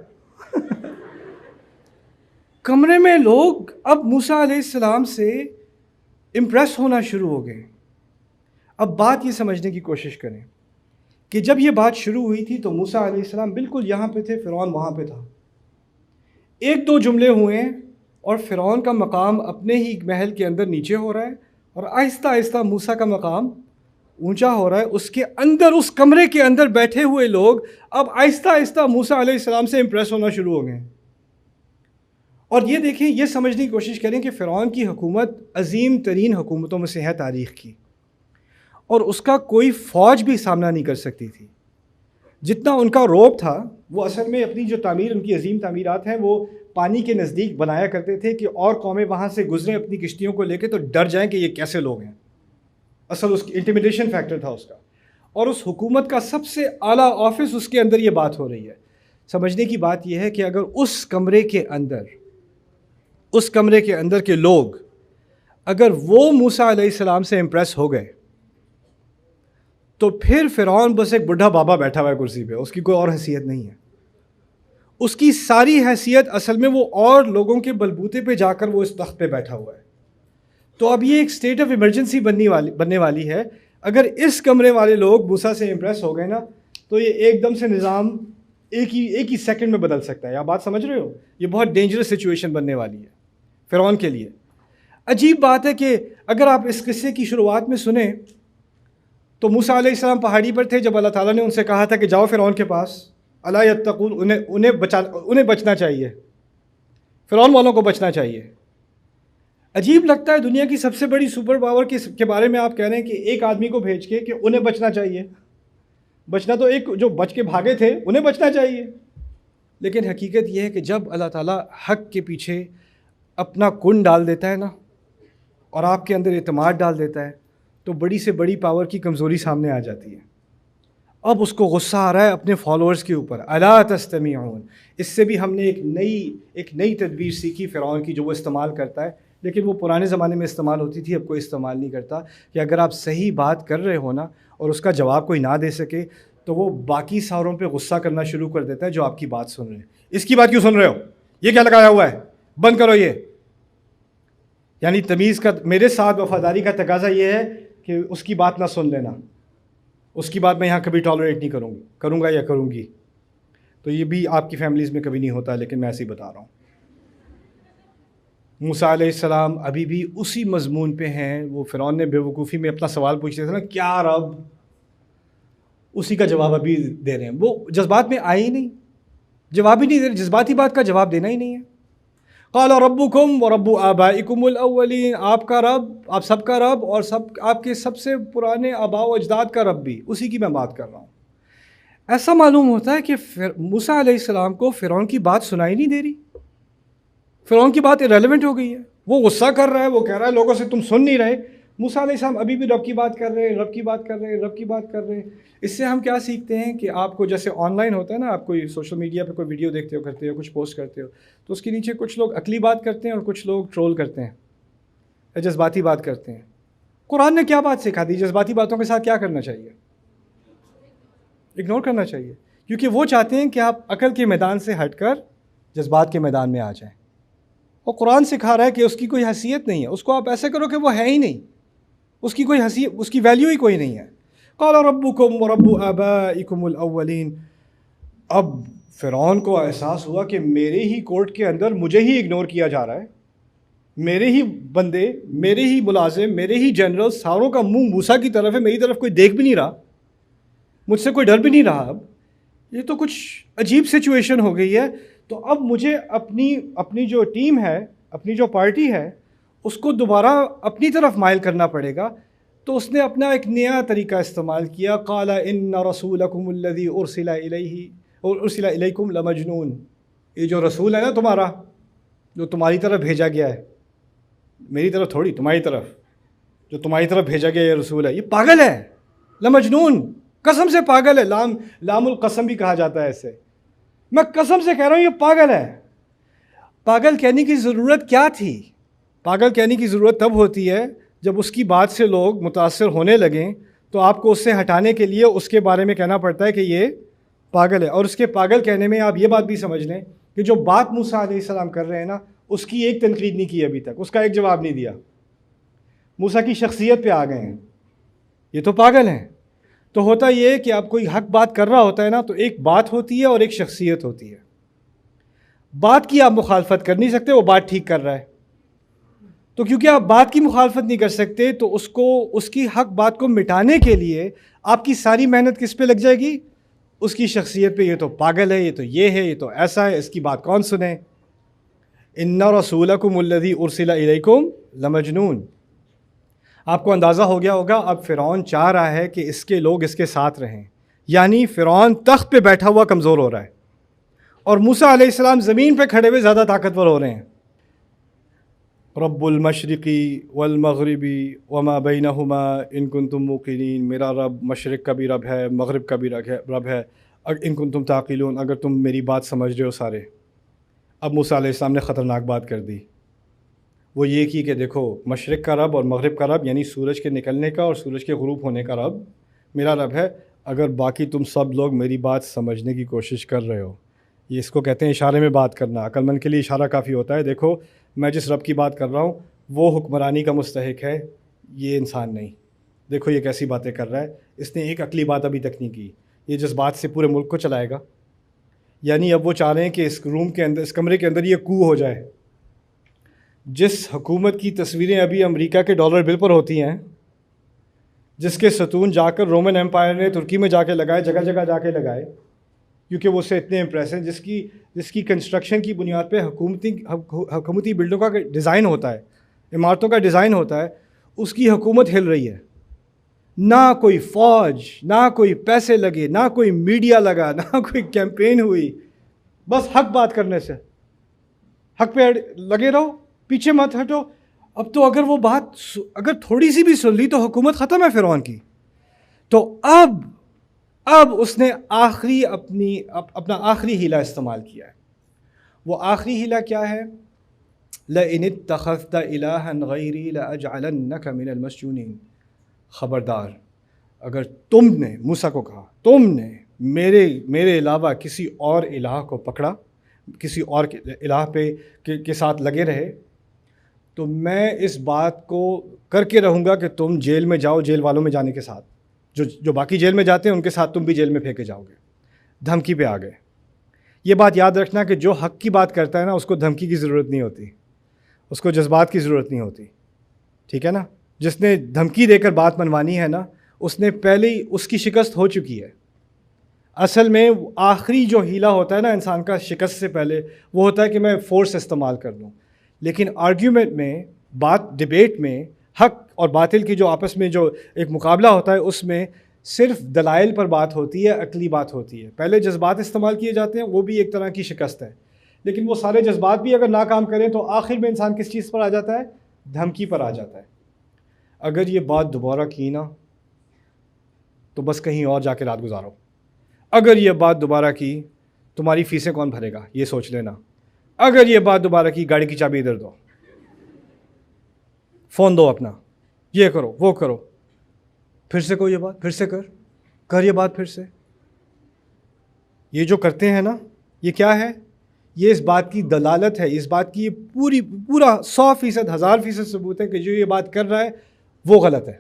کمرے میں لوگ اب موسیٰ علیہ السلام سے امپریس ہونا شروع ہو گئے۔ اب بات یہ سمجھنے کی کوشش کریں کہ جب یہ بات شروع ہوئی تھی تو موسیٰ علیہ السلام بالکل یہاں پہ تھے، فرعون وہاں پہ تھا۔ ایک دو جملے ہوئے اور فرعون کا مقام اپنے ہی محل کے اندر نیچے ہو رہا ہے، اور آہستہ آہستہ موسیٰ کا مقام اونچا ہو رہا ہے۔ اس کے اندر، اس کمرے کے اندر بیٹھے ہوئے لوگ اب آہستہ آہستہ موسیٰ علیہ السلام سے امپریس ہونا شروع ہو گئے۔ اور یہ دیکھیں، یہ سمجھنے کی کوشش کریں کہ فرعون کی حکومت عظیم ترین حکومتوں میں سے ہے تاریخ کی، اور اس کا کوئی فوج بھی سامنا نہیں کر سکتی تھی۔ جتنا ان کا روب تھا وہ اصل میں اپنی جو تعمیر، ان کی عظیم تعمیرات ہیں، وہ پانی کے نزدیک بنایا کرتے تھے کہ اور قومیں وہاں سے گزریں اپنی کشتیوں کو لے کے تو ڈر جائیں کہ یہ کیسے لوگ ہیں۔ اصل اس کی انٹیمیڈیشن فیکٹر تھا اس کا، اور اس حکومت کا سب سے اعلیٰ آفس، اس کے اندر یہ بات ہو رہی ہے۔ سمجھنے کی بات یہ ہے کہ اگر اس کمرے کے اندر کے لوگ، اگر وہ موسیٰ علیہ السلام سے امپریس ہو گئے تو پھر فرعون بس ایک بڈھا بابا بیٹھا ہوا ہے کرسی پہ، اس کی کوئی اور حیثیت نہیں ہے۔ اس کی ساری حیثیت اصل میں وہ اور لوگوں کے بلبوتے پہ جا کر وہ اس تخت پہ بیٹھا ہوا ہے۔ تو اب یہ ایک اسٹیٹ آف ایمرجنسی بننے والی ہے۔ اگر اس کمرے والے لوگ موسیٰ سے امپریس ہو گئے نا تو یہ ایک دم سے نظام ایک ہی سیکنڈ میں بدل سکتا ہے۔ آپ بات سمجھ رہے ہو؟ یہ بہت ڈینجرس سچویشن بننے والی ہے فرعون کے لیے۔ عجیب بات ہے کہ اگر آپ اس قصے کی شروعات میں سنیں تو موسیٰ علیہ السلام پہاڑی پر تھے جب اللہ تعالیٰ نے ان سے کہا تھا کہ جاؤ فرعون کے پاس، الا یتقون، انہیں بچنا چاہیے، فرعون والوں کو بچنا چاہیے۔ عجیب لگتا ہے، دنیا کی سب سے بڑی سپر پاور کے بارے میں آپ کہہ رہے ہیں کہ ایک آدمی کو بھیج کے کہ انہیں بچنا چاہیے۔ بچنا تو ایک جو بچ کے بھاگے تھے انہیں بچنا چاہیے، لیکن حقیقت یہ ہے کہ جب اللہ تعالیٰ حق کے پیچھے اپنا کن ڈال دیتا ہے نا، اور آپ کے اندر اعتماد ڈال دیتا ہے، تو بڑی سے بڑی پاور کی کمزوری سامنے آ جاتی ہے۔ اب اس کو غصہ آ رہا ہے اپنے فالوورز کے اوپر، الا تستمعون۔ اس سے بھی ہم نے ایک نئی تدبیر سیکھی فرعون کی جو وہ استعمال کرتا ہے، لیکن وہ پرانے زمانے میں استعمال ہوتی تھی، اب کوئی استعمال نہیں کرتا، کہ اگر آپ صحیح بات کر رہے ہو نا اور اس کا جواب کوئی نہ دے سکے تو وہ باقی ساروں پہ غصہ کرنا شروع کر دیتا ہے جو آپ کی بات سن رہے ہیں۔ اس کی بات کیوں سن رہے ہو؟ یہ کیا لگایا ہوا ہے؟ بند کرو یہ۔ یعنی تمیز کا، میرے ساتھ وفاداری کا تقاضا یہ ہے کہ اس کی بات نہ سن لینا، اس کی بات میں یہاں کبھی ٹالریٹ نہیں کروں گا یا کروں گی۔ تو یہ بھی آپ کی فیملیز میں کبھی نہیں ہوتا، لیکن میں ایسے ہی بتا رہا ہوں۔ موسیٰ علیہ السلام ابھی بھی اسی مضمون پہ ہیں۔ وہ فرعون نے بے وقوفی میں اپنا سوال پوچھتے تھے نا، کیا رب، اسی کا جواب ابھی دے رہے ہیں۔ وہ جذبات میں آئے ہی نہیں، جواب ہی نہیں دے رہے، جذباتی بات کا جواب دینا ہی نہیں ہے۔ قال ربکم ورب آبائکم الاولین، آپ کا رب، آپ سب کا رب، اور آپ کے سب سے پرانے آباء و اجداد کا رب بھی، اسی کی میں بات کر رہا ہوں۔ ایسا معلوم ہوتا ہے کہ موسیٰ علیہ السلام کو فرعون کی بات سنائی نہیں دے رہی، فرعون کی بات irrelevant ہو گئی ہے۔ وہ غصہ کر رہا ہے، وہ کہہ رہا ہے لوگوں سے تم سن نہیں رہے، موسیٰ علیہ السلام ابھی بھی رب کی بات کر رہے ہیں، رب کی بات کر رہے ہیں، رب کی بات کر رہے ہیں۔ اس سے ہم کیا سیکھتے ہیں کہ آپ کو جیسے آن لائن ہوتا ہے نا، آپ کوئی سوشل میڈیا پہ کوئی ویڈیو دیکھتے ہو، کرتے ہو، کچھ پوسٹ کرتے ہو، تو اس کے نیچے کچھ لوگ عقلی بات کرتے ہیں اور کچھ لوگ ٹرول کرتے ہیں، جذباتی بات کرتے ہیں۔ قرآن نے کیا بات سکھا دی؟ جذباتی باتوں کے ساتھ کیا کرنا چاہیے؟ اگنور کرنا چاہیے، کیونکہ وہ چاہتے ہیں کہ آپ عقل کے میدان سے ہٹ کر جذبات کے میدان میں آ جائیں۔ اور قرآن سکھا رہا ہے کہ اس کی کوئی حیثیت نہیں ہے، اس کو آپ ایسے کرو کہ وہ ہے ہی نہیں، اس کی کوئی حیثیت، اس کی ویلیو ہی کوئی نہیں ہے۔ قال ربکم ورب آبائکم الاولین۔ اب فرعون کو احساس ہوا کہ میرے ہی کورٹ کے اندر مجھے ہی اگنور کیا جا رہا ہے، میرے ہی بندے، میرے ہی ملازم، میرے ہی جنرل، ساروں کا منہ موسیٰ کی طرف ہے، میری طرف کوئی دیکھ بھی نہیں رہا، مجھ سے کوئی ڈر بھی نہیں رہا۔ اب یہ تو کچھ عجیب سچویشن ہو گئی ہے۔ تو اب مجھے اپنی جو ٹیم ہے، اپنی جو پارٹی ہے، اس کو دوبارہ اپنی طرف مائل کرنا پڑے گا۔ تو اس نے اپنا ایک نیا طریقہ استعمال کیا، قال ان رسولکم الذی ارسل الیکم لمجنون۔ یہ جو رسول ہے نا تمہارا، جو تمہاری طرف بھیجا گیا ہے، میری طرف تھوڑی، تمہاری طرف، جو تمہاری طرف بھیجا گیا یہ رسول ہے، یہ پاگل ہے، لمجنون، قسم سے پاگل ہے۔ لام القسم بھی کہا جاتا ہے اسے، میں قسم سے کہہ رہا ہوں یہ پاگل ہے۔ پاگل کہنے کی ضرورت کیا تھی؟ پاگل کہنے کی ضرورت تب ہوتی ہے جب اس کی بات سے لوگ متاثر ہونے لگیں تو آپ کو اس سے ہٹانے کے لیے اس کے بارے میں کہنا پڑتا ہے کہ یہ پاگل ہے. اور اس کے پاگل کہنے میں آپ یہ بات بھی سمجھ لیں کہ جو بات موسیٰ علیہ السلام کر رہے ہیں نا، اس کی ایک تنقید نہیں کی ابھی تک، اس کا ایک جواب نہیں دیا. موسیٰ کی شخصیت پہ آ گئے ہیں، یہ تو پاگل ہیں. تو ہوتا یہ کہ اب کوئی حق بات کر رہا ہوتا ہے نا، تو ایک بات ہوتی ہے اور ایک شخصیت ہوتی ہے. بات کی آپ مخالفت کر نہیں سکتے، وہ بات ٹھیک کر رہا ہے، تو کیونکہ آپ بات کی مخالفت نہیں کر سکتے تو اس کی حق بات کو مٹانے کے لیے آپ کی ساری محنت کس پہ لگ جائے گی؟ اس کی شخصیت پہ. یہ تو پاگل ہے، یہ تو یہ ہے، یہ تو ایسا ہے، اس کی بات کون سنے. ان رسولکم الذی ارسل الیکم لمجنون. آپ کو اندازہ ہو گیا ہوگا اب فرعون چاہ رہا ہے کہ اس کے لوگ اس کے ساتھ رہیں، یعنی فرعون تخت پہ بیٹھا ہوا کمزور ہو رہا ہے اور موسیٰ علیہ السلام زمین پہ کھڑے ہوئے زیادہ طاقتور ہو رہے ہیں. رب المشرقی والمغربی وما بینہما ان کنتم موقنین. میرا رب مشرق کا بھی رب ہے، مغرب کا بھی رب ہے، ان کنتم تعقلون، اگر تم میری بات سمجھ رہے ہو سارے. اب موسیٰ علیہ السلام نے خطرناک بات کر دی. وہ یہ کی کہ دیکھو، مشرق کا رب اور مغرب کا رب، یعنی سورج کے نکلنے کا اور سورج کے غروب ہونے کا رب میرا رب ہے. اگر باقی تم سب لوگ میری بات سمجھنے کی کوشش کر رہے ہو، یہ اس کو کہتے ہیں اشارے میں بات کرنا. عقل مند کے لیے اشارہ کافی ہوتا ہے. دیکھو، میں جس رب کی بات کر رہا ہوں وہ حکمرانی کا مستحق ہے، یہ انسان نہیں. دیکھو یہ کیسی باتیں کر رہا ہے، اس نے ایک عقلی بات ابھی تک نہیں کی. یہ جس بات سے پورے ملک کو چلائے گا. یعنی اب وہ چاہ رہے ہیں کہ اس روم کے اندر، اس کمرے کے اندر یہ کو ہو جائے. جس حکومت کی تصویریں ابھی امریکہ کے ڈالر بل پر ہوتی ہیں، جس کے ستون جا کر رومن ایمپائر نے ترکی میں جا کے لگائے، جگہ جگہ جا کے لگائے، کیونکہ وہ اس سے اتنے امپریس ہیں. جس کی کنسٹرکشن کی بنیاد پہ حکومتی بلڈنگوں کا ڈیزائن ہوتا ہے، عمارتوں کا ڈیزائن ہوتا ہے، اس کی حکومت ہل رہی ہے. نہ کوئی فوج، نہ کوئی پیسے لگے، نہ کوئی میڈیا لگا، نہ کوئی کیمپین ہوئی، بس حق بات کرنے سے. حق پہ لگے رہو، پیچھے مت ہٹو. اب تو اگر وہ بات اگر تھوڑی سی بھی سن لی تو حکومت ختم ہے فرعون کی. تو اب اس نے اپنا آخری ہیلا استعمال کیا ہے. وہ آخری ہیلا کیا ہے؟ لَإِنِ اتَّخَذْتَ إِلَٰهًا غَيْرِي لَأَجْعَلَنَّكَ مِنَ الْمَسْجُونِينَ. خبردار، اگر تم نے، موسیٰ کو کہا، تم نے میرے علاوہ کسی اور الہ کو پکڑا، کسی اور الہ پہ کے ساتھ لگے رہے، تو میں اس بات کو کر کے رہوں گا کہ تم جیل میں جاؤ، جیل والوں میں جانے کے ساتھ، جو باقی جیل میں جاتے ہیں ان کے ساتھ تم بھی جیل میں پھینکے جاؤ گے. دھمکی پہ آ گئے. یہ بات یاد رکھنا کہ جو حق کی بات کرتا ہے نا، اس کو دھمکی کی ضرورت نہیں ہوتی، اس کو جذبات کی ضرورت نہیں ہوتی. ٹھیک ہے نا؟ جس نے دھمکی دے کر بات منوانی ہے نا، اس نے پہلے ہی اس کی شکست ہو چکی ہے. اصل میں آخری جو ہیلا ہوتا ہے نا انسان کا شکست سے پہلے، وہ ہوتا ہے کہ میں فورس استعمال کر لوں. لیکن آرگیومنٹ میں، ڈیبیٹ میں، حق اور باطل کی جو آپس میں جو ایک مقابلہ ہوتا ہے، اس میں صرف دلائل پر بات ہوتی ہے، عقلی بات ہوتی ہے. پہلے جذبات استعمال کیے جاتے ہیں، وہ بھی ایک طرح کی شکست ہے. لیکن وہ سارے جذبات بھی اگر ناکام کریں تو آخر میں انسان کس چیز پر آ جاتا ہے؟ دھمکی پر آ جاتا ہے. اگر یہ بات دوبارہ کی نا تو بس کہیں اور جا کے رات گزارو. اگر یہ بات دوبارہ کی، تمہاری فیسیں کون بھرے گا یہ سوچ لینا. اگر یہ بات دوبارہ کی، گاڑی کی چابی ادھر دو، فون دو اپنا، یہ کرو وہ کرو. پھر سے کوئی یہ بات، پھر سے کر یہ بات پھر سے. یہ جو کرتے ہیں نا، یہ کیا ہے؟ یہ اس بات کی دلالت ہے، اس بات کی پورا 100%، 1000% ثبوت ہے کہ جو یہ بات کر رہا ہے وہ غلط ہے.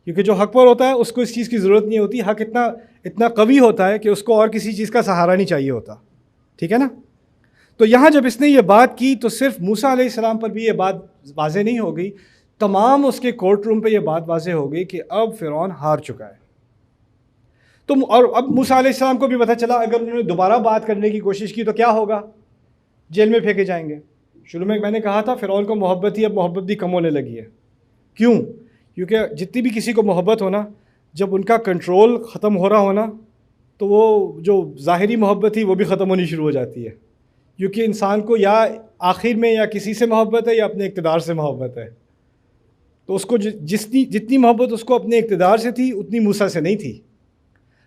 کیونکہ جو حق پر ہوتا ہے اس کو اس چیز کی ضرورت نہیں ہوتی. حق اتنا قوی ہوتا ہے کہ اس کو اور کسی چیز کا سہارا نہیں چاہیے ہوتا. ٹھیک ہے نا؟ تو یہاں جب اس نے یہ بات کی تو صرف موسیٰ علیہ السلام پر بھی یہ بات واضح نہیں ہو گئی، تمام اس کے کورٹ روم پہ یہ بات واضح ہو گئی کہ اب فرعون ہار چکا ہے. اور اب موسیٰ علیہ السلام کو بھی پتہ چلا اگر انہوں نے دوبارہ بات کرنے کی کوشش کی تو کیا ہوگا؟ جیل میں پھینکے جائیں گے. شروع میں میں نے کہا تھا فرعون کو محبت تھی، اب محبت بھی کم ہونے لگی ہے. کیوں؟ کیونکہ جتنی بھی کسی کو محبت ہونا، جب ان کا کنٹرول ختم ہو رہا ہونا تو وہ جو ظاہری محبت تھی وہ بھی ختم ہونی شروع ہو جاتی ہے. کیونکہ انسان کو یا آخر میں یا کسی سے محبت ہے یا اپنے اقتدار سے محبت ہے. تو اس کو جتنی محبت اس کو اپنے اقتدار سے تھی اتنی موسیٰ سے نہیں تھی.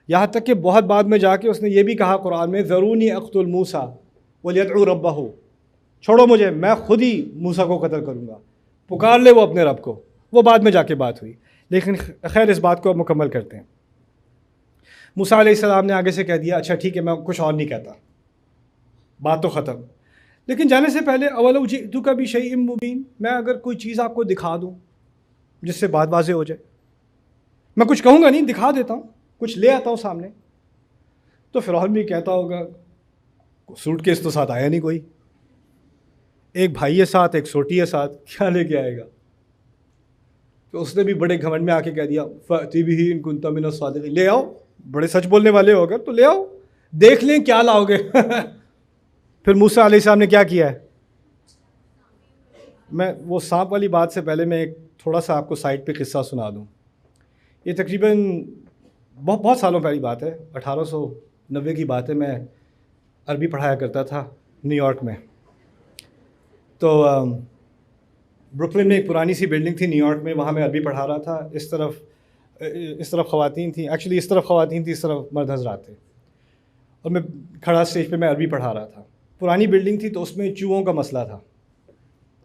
یہاں تک کہ بہت بعد میں جا کے اس نے یہ بھی کہا قرآن میں، ذرونی اقتل موسیٰ ولیدعو ربہ، چھوڑو مجھے، میں خود ہی موسیٰ کو قتل کروں گا، پکار لے وہ اپنے رب کو. وہ بعد میں جا کے بات ہوئی، لیکن خیر اس بات کو اب مکمل کرتے ہیں. موسیٰ علیہ السلام نے آگے سے کہہ دیا اچھا ٹھیک ہے میں کچھ اور نہیں کہتا، بات تو ختم. لیکن جانے سے پہلے اولو جئتک بشیء مبین، میں اگر کوئی چیز آپ کو دکھا دوں جس سے بات واضح ہو جائے، میں کچھ کہوں گا نہیں، دکھا دیتا ہوں، کچھ لے آتا ہوں سامنے. تو فرعون بھی کہتا ہوگا سوٹ کیس تو ساتھ آیا نہیں کوئی، ایک بھائی ہے ساتھ، ایک سوٹی ہے ساتھ، کیا لے کے آئے گا؟ تو اس نے بھی بڑے گھمنڈ میں آ کے کہہ دیا فأتی بہ ان کنت من الصادقین، لے آؤ، بڑے سچ بولنے والے ہو اگر تو لے آؤ، دیکھ لیں کیا لاؤ گے. پھر موسیٰ علیہ السلام نے کیا کیا ہے؟ میں وہ سانپ والی بات سے پہلے میں ایک تھوڑا سا آپ کو سائٹ پہ قصہ سنا دوں. یہ تقریباً بہت سالوں پہلی بات ہے، 1890 کی بات ہے. میں عربی پڑھایا کرتا تھا نیو یارک میں. تو بروکلن میں ایک پرانی سی بلڈنگ تھی نیو یارک میں، وہاں میں عربی پڑھا رہا تھا. اس طرف خواتین تھیں، ایکچولی اس طرف خواتین تھیں، اس طرف مرد حضرات تھے، اور میں کھڑا اسٹیج پہ میں عربی پڑھا رہا تھا. پرانی بلڈنگ تھی تو اس میں چوہوں کا مسئلہ تھا.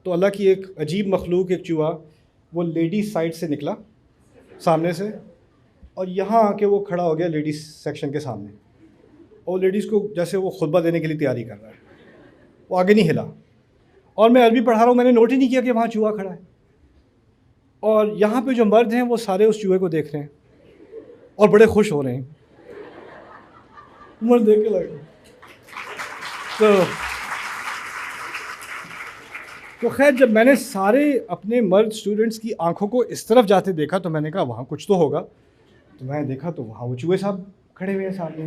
تو اللہ کی ایک عجیب مخلوق، ایک چوہا، وہ لیڈیز سائڈ سے نکلا سامنے سے، اور یہاں آ کے وہ کھڑا ہو گیا لیڈیز سیکشن کے سامنے، اور لیڈیز کو جیسے وہ خطبہ دینے کے لیے تیاری کر رہا ہے، وہ آگے نہیں ہلا. اور میں عربی پڑھا رہا ہوں، میں نے نوٹ ہی نہیں کیا کہ وہاں چوہا کھڑا ہے. اور یہاں پہ جو مرد ہیں وہ سارے اس چوہے کو دیکھ رہے ہیں اور بڑے خوش ہو رہے ہیں. مرد دیکھ کے لگے. تو خیر جب میں نے سارے اپنے مرد اسٹوڈنٹس کی آنکھوں کو اس طرف جاتے دیکھا تو میں نے کہا وہاں کچھ تو ہوگا. تو میں نے دیکھا تو وہاں وہ چوہے صاحب کھڑے ہوئے ہیں سامنے.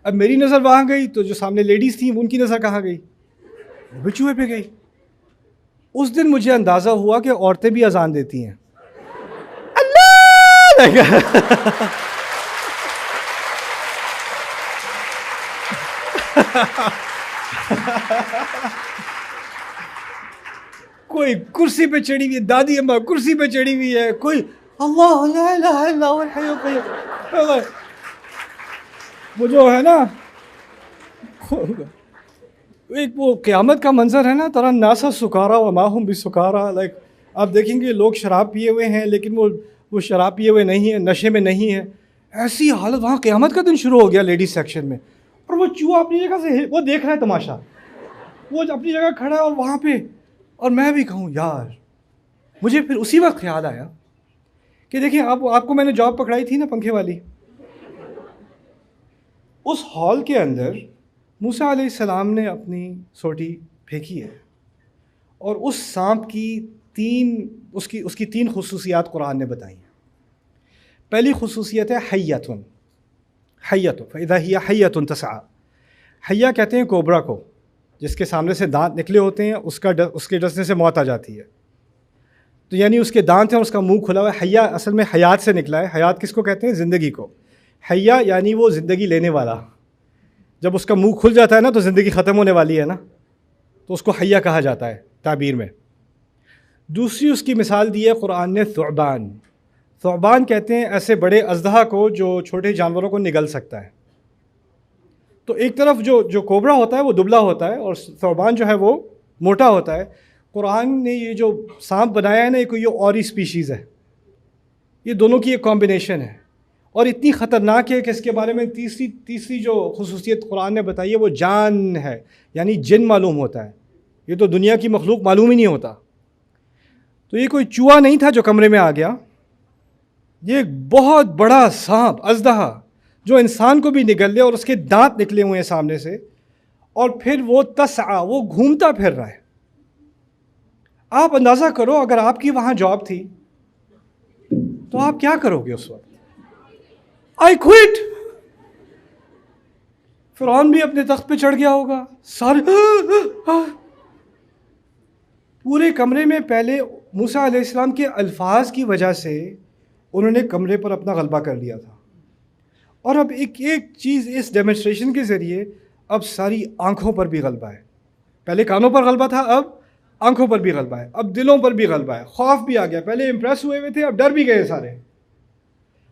اب میری نظر وہاں گئی تو جو سامنے لیڈیز تھیں ان کی نظر کہاں گئی؟ وہ بھی چوہے پہ گئی. اس دن مجھے اندازہ ہوا کہ عورتیں بھی اذان دیتی ہیں. اللہ کوئی کرسی پہ چڑھی ہوئی ہے، دادی اماں کرسی پہ چڑھی ہوئی ہے، کوئی اللہ لا الہ الا هو الحی القیوم. وہ جو ہے نا ایک وہ قیامت کا منظر ہے نا، ترى الناس سکارا وما هم بسکارا. لائک آپ دیکھیں گے لوگ شراب پیے ہوئے ہیں لیکن وہ شراب پیے ہوئے نہیں ہیں، نشے میں نہیں ہیں. ایسی حالت، وہاں قیامت کا دن شروع ہو گیا لیڈیز سیکشن میں. اور وہ چوہا اپنی جگہ سے وہ دیکھ رہا ہے تماشا، وہ اپنی جگہ کھڑا ہے اور وہاں پہ. اور میں بھی کہوں یار، مجھے پھر اسی وقت خیال آیا کہ دیکھیں آپ کو میں نے جاب پکڑائی تھی نا پنکھے والی، اس ہال کے اندر موسیٰ علیہ السلام نے اپنی سوٹی پھینکی ہے، اور اس سانپ کی اس کی تین خصوصیات قرآن نے بتائی ہیں. پہلی خصوصیت ہے حیۃ، فإذا ہی حیۃ تسعیٰ. حیہ کہتے ہیں کوبرا کو، جس کے سامنے سے دانت نکلے ہوتے ہیں، اس کے ڈسنے سے موت آ جاتی ہے. تو یعنی اس کے دانت ہیں اور اس کا منہ کھلا ہوا ہے. حیہ اصل میں حیات سے نکلا ہے. حیات کس کو کہتے ہیں؟ زندگی کو. حیہ یعنی وہ زندگی لینے والا. جب اس کا منہ کھل جاتا ہے نا تو زندگی ختم ہونے والی ہے نا، تو اس کو حیہ کہا جاتا ہے تعبیر میں. دوسری اس کی مثال دی ہے قرآن نے ثعبان. ثعبان کہتے ہیں ایسے بڑے اژدہا کو جو چھوٹے جانوروں کو نگل سکتا ہے. تو ایک طرف جو کوبرا ہوتا ہے وہ دبلا ہوتا ہے اور ثعبان جو ہے وہ موٹا ہوتا ہے. قرآن نے یہ جو سانپ بنایا ہے نا، یہ اور ہی اسپیشیز ہے، یہ دونوں کی ایک کمبینیشن ہے، اور اتنی خطرناک ہے کہ اس کے بارے میں تیسری جو خصوصیت قرآن نے بتائی ہے وہ جان ہے، یعنی جن معلوم ہوتا ہے. یہ تو دنیا کی مخلوق معلوم ہی نہیں ہوتا. تو یہ کوئی چوہا نہیں تھا جو کمرے میں آ گیا، یہ ایک بہت بڑا سانپ اژدہا جو انسان کو بھی نگل لے، اور اس کے دانت نکلے ہوئے ہیں سامنے سے، اور پھر وہ تسعیٰ، وہ گھومتا پھر رہا ہے. آپ اندازہ کرو اگر آپ کی وہاں جاب تھی تو آپ کیا کرو گے اس وقت؟ I quit. فرعون بھی اپنے تخت پہ چڑھ گیا ہوگا، سارے پورے کمرے میں. پہلے موسیٰ علیہ السلام کے الفاظ کی وجہ سے انہوں نے کمرے پر اپنا غلبہ کر لیا تھا، اور اب ایک چیز اس ڈیمونسٹریشن کے ذریعے اب ساری آنکھوں پر بھی غلبہ ہے. پہلے کانوں پر غلبہ تھا، اب آنکھوں پر بھی غلبہ ہے، اب دلوں پر بھی غلبہ ہے، خوف بھی آ گیا. پہلے امپریس ہوئے تھے، اب ڈر بھی گئے سارے.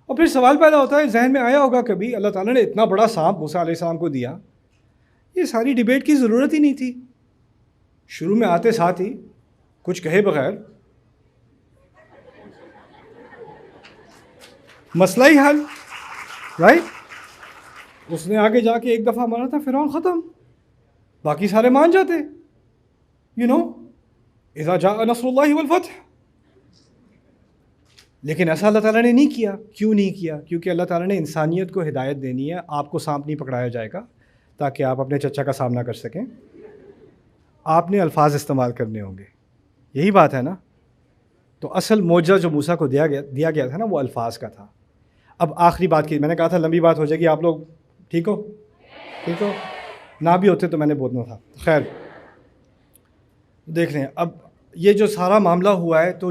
اور پھر سوال پیدا ہوتا ہے، ذہن میں آیا ہوگا کبھی اللہ تعالیٰ نے اتنا بڑا سانپ موسیٰ علیہ السلام کو دیا، یہ ساری ڈیبیٹ کی ضرورت ہی نہیں تھی. شروع میں آتے ساتھ ہی کچھ کہے بغیر مسئلہ ہی حل، رائٹ. اس نے آگے جا کے ایک دفعہ مارا تھا، فرعون ختم، باقی سارے مان جاتے. اذا جاء نصر اللہ والفتح. لیکن ایسا اللہ تعالیٰ نے نہیں کیا. کیوں نہیں کیا؟ کیونکہ اللہ تعالیٰ نے انسانیت کو ہدایت دینی ہے. آپ کو سانپ نہیں پکڑایا جائے گا تاکہ آپ اپنے چچا کا سامنا کر سکیں. آپ نے الفاظ استعمال کرنے ہوں گے. یہی بات ہے نا. تو اصل معجزہ جو موسیٰ کو دیا گیا تھا نا، وہ الفاظ کا تھا. اب آخری بات کی، میں نے کہا تھا لمبی بات ہو جائے گی. آپ لوگ ٹھیک ہو نہ بھی ہوتے تو میں نے بولنا تھا. خیر دیکھ لیں. اب یہ جو سارا معاملہ ہوا ہے، تو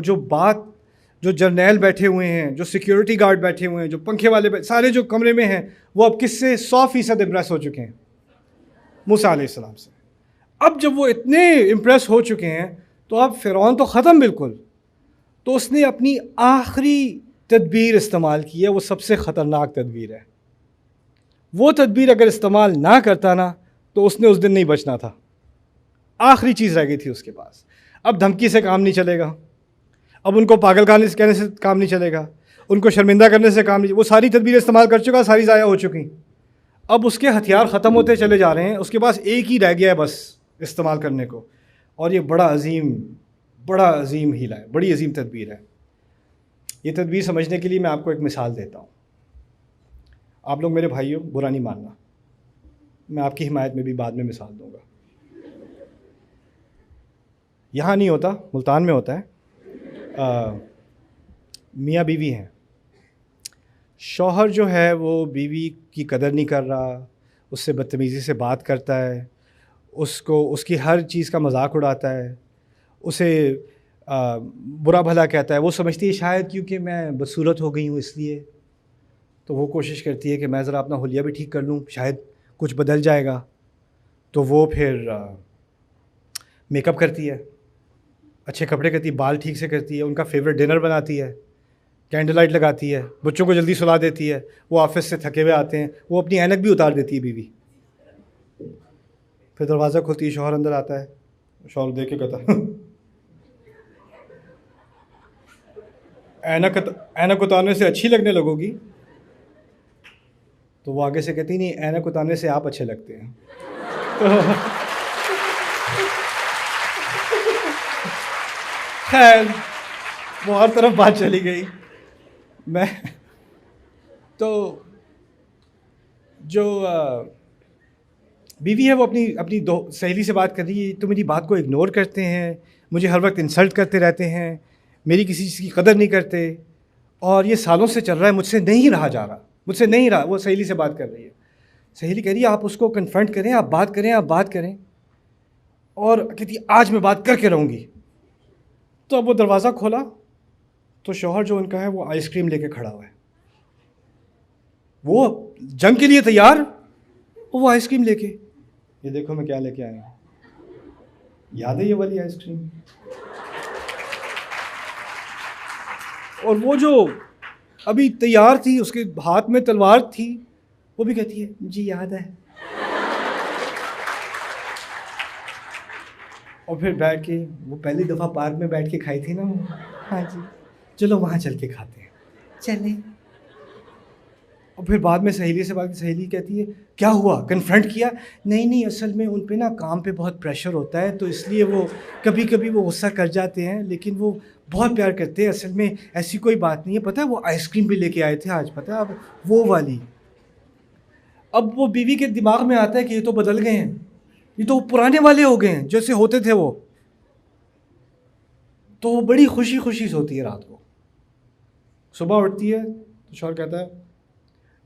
جو جرنیل بیٹھے ہوئے ہیں، جو سیکیورٹی گارڈ بیٹھے ہوئے ہیں، جو پنکھے والے سارے جو کمرے میں ہیں، وہ اب کس سے 100% امپریس ہو چکے ہیں؟ موسیٰ علیہ السلام سے. اب جب وہ اتنے امپریس ہو چکے ہیں تو اب فرعون تو ختم بالکل. تو اس نے اپنی آخری تدبیر استعمال کی ہے. وہ سب سے خطرناک تدبیر ہے. وہ تدبیر اگر استعمال نہ کرتا نا تو اس نے اس دن نہیں بچنا تھا. آخری چیز رہ گئی تھی اس کے پاس. اب دھمکی سے کام نہیں چلے گا، اب ان کو پاگل کہنے سے کام نہیں چلے گا، ان کو شرمندہ کرنے سے کام نہیں. وہ ساری تدبیر استعمال کر چکا، ساری ضائع ہو چکی. اب اس کے ہتھیار ختم ہوتے چلے جا رہے ہیں. اس کے پاس ایک ہی رہ گیا ہے بس استعمال کرنے کو. اور یہ بڑا عظیم ہیلا ہے، بڑی عظیم تدبیر ہے. یہ تدبیر سمجھنے کے لیے میں آپ کو ایک مثال دیتا ہوں. آپ لوگ میرے بھائیوں برا نہیں ماننا، میں آپ کی حمایت میں بھی بعد میں مثال دوں گا. یہاں نہیں ہوتا، ملتان میں ہوتا ہے. میاں بیوی ہیں. شوہر جو ہے وہ بیوی کی قدر نہیں کر رہا، اس سے بدتمیزی سے بات کرتا ہے، اس کی ہر چیز کا مذاق اڑاتا ہے، اسے برا بھلا کہتا ہے. وہ سمجھتی ہے شاید کیونکہ میں بدصورت ہو گئی ہوں اس لیے. تو وہ کوشش کرتی ہے کہ میں ذرا اپنا حلیہ بھی ٹھیک کر لوں، شاید کچھ بدل جائے گا. تو وہ پھر میک اپ کرتی ہے، اچھے کپڑے کرتی ہے، بال ٹھیک سے کرتی ہے، ان کا فیوریٹ ڈنر بناتی ہے، کینڈل لائٹ لگاتی ہے، بچوں کو جلدی سلا دیتی ہے. وہ آفس سے تھکے ہوئے آتے ہیں، وہ اپنی اینک بھی اتار دیتی ہے بیوی. پھر دروازہ کھلتی ہے، شوہر اندر آتا ہے. شوہر دیکھ کے کہتا اینک اتارنے سے اچھی لگنے لگو گی. تو وہ آگے سے کہتی نہیں، اینک اتارنے سے آپ اچھے لگتے ہیں. خیر وہ ہر طرف بات چلی گئی. میں تو جو بیوی ہے وہ اپنی سہیلی سے بات کر رہی ہے. تو میری بات کو اگنور کرتے ہیں، مجھے ہر وقت انسلٹ کرتے رہتے ہیں، میری کسی چیز کی قدر نہیں کرتے، اور یہ سالوں سے چل رہا ہے، مجھ سے نہیں رہا جا رہا، مجھ سے نہیں رہا. وہ سہیلی سے بات کر رہی ہے. سہیلی کہہ رہی ہے آپ اس کو کنفرنٹ کریں، آپ بات کریں. اور کہتی آج میں بات کر کے رہوں گی. تو اب وہ دروازہ کھولا تو شوہر جو ان کا ہے وہ آئس کریم لے کے کھڑا ہوا ہے. وہ جنگ کے لیے تیار، وہ آئس کریم لے کے. یہ دیکھو میں کیا لے کے آیا ہوں، یاد ہے یہ والی آئس کریم؟ اور وہ جو ابھی تیار تھی، اس کے ہاتھ میں تلوار تھی، وہ بھی کہتی ہے مجھے یاد ہے. اور پھر بیٹھ کے وہ پہلی دفعہ پارک میں بیٹھ کے کھائی تھی نا، ہاں جی چلو وہاں چل کے کھاتے ہیں، چلیں. اور پھر بعد میں سہیلی سے بات، سہیلی کہتی ہے کیا ہوا، کنفرنٹ کیا؟ نہیں اصل میں ان پہ نا کام پہ بہت پریشر ہوتا ہے، تو اس لیے وہ کبھی وہ غصہ کر جاتے ہیں، لیکن وہ بہت پیار کرتے ہیں. اصل میں ایسی کوئی بات نہیں ہے، پتہ ہے وہ آئس کریم بھی لے کے آئے تھے آج، پتہ ہے اب وہ والی. اب وہ بیوی کے دماغ میں آتا ہے کہ یہ تو بدل گئے ہیں، یہ تو پرانے والے ہو گئے ہیں جیسے ہوتے تھے وہ. تو وہ بڑی خوشی سوتی ہے رات کو. صبح اٹھتی ہے تو شوہر کہتا ہے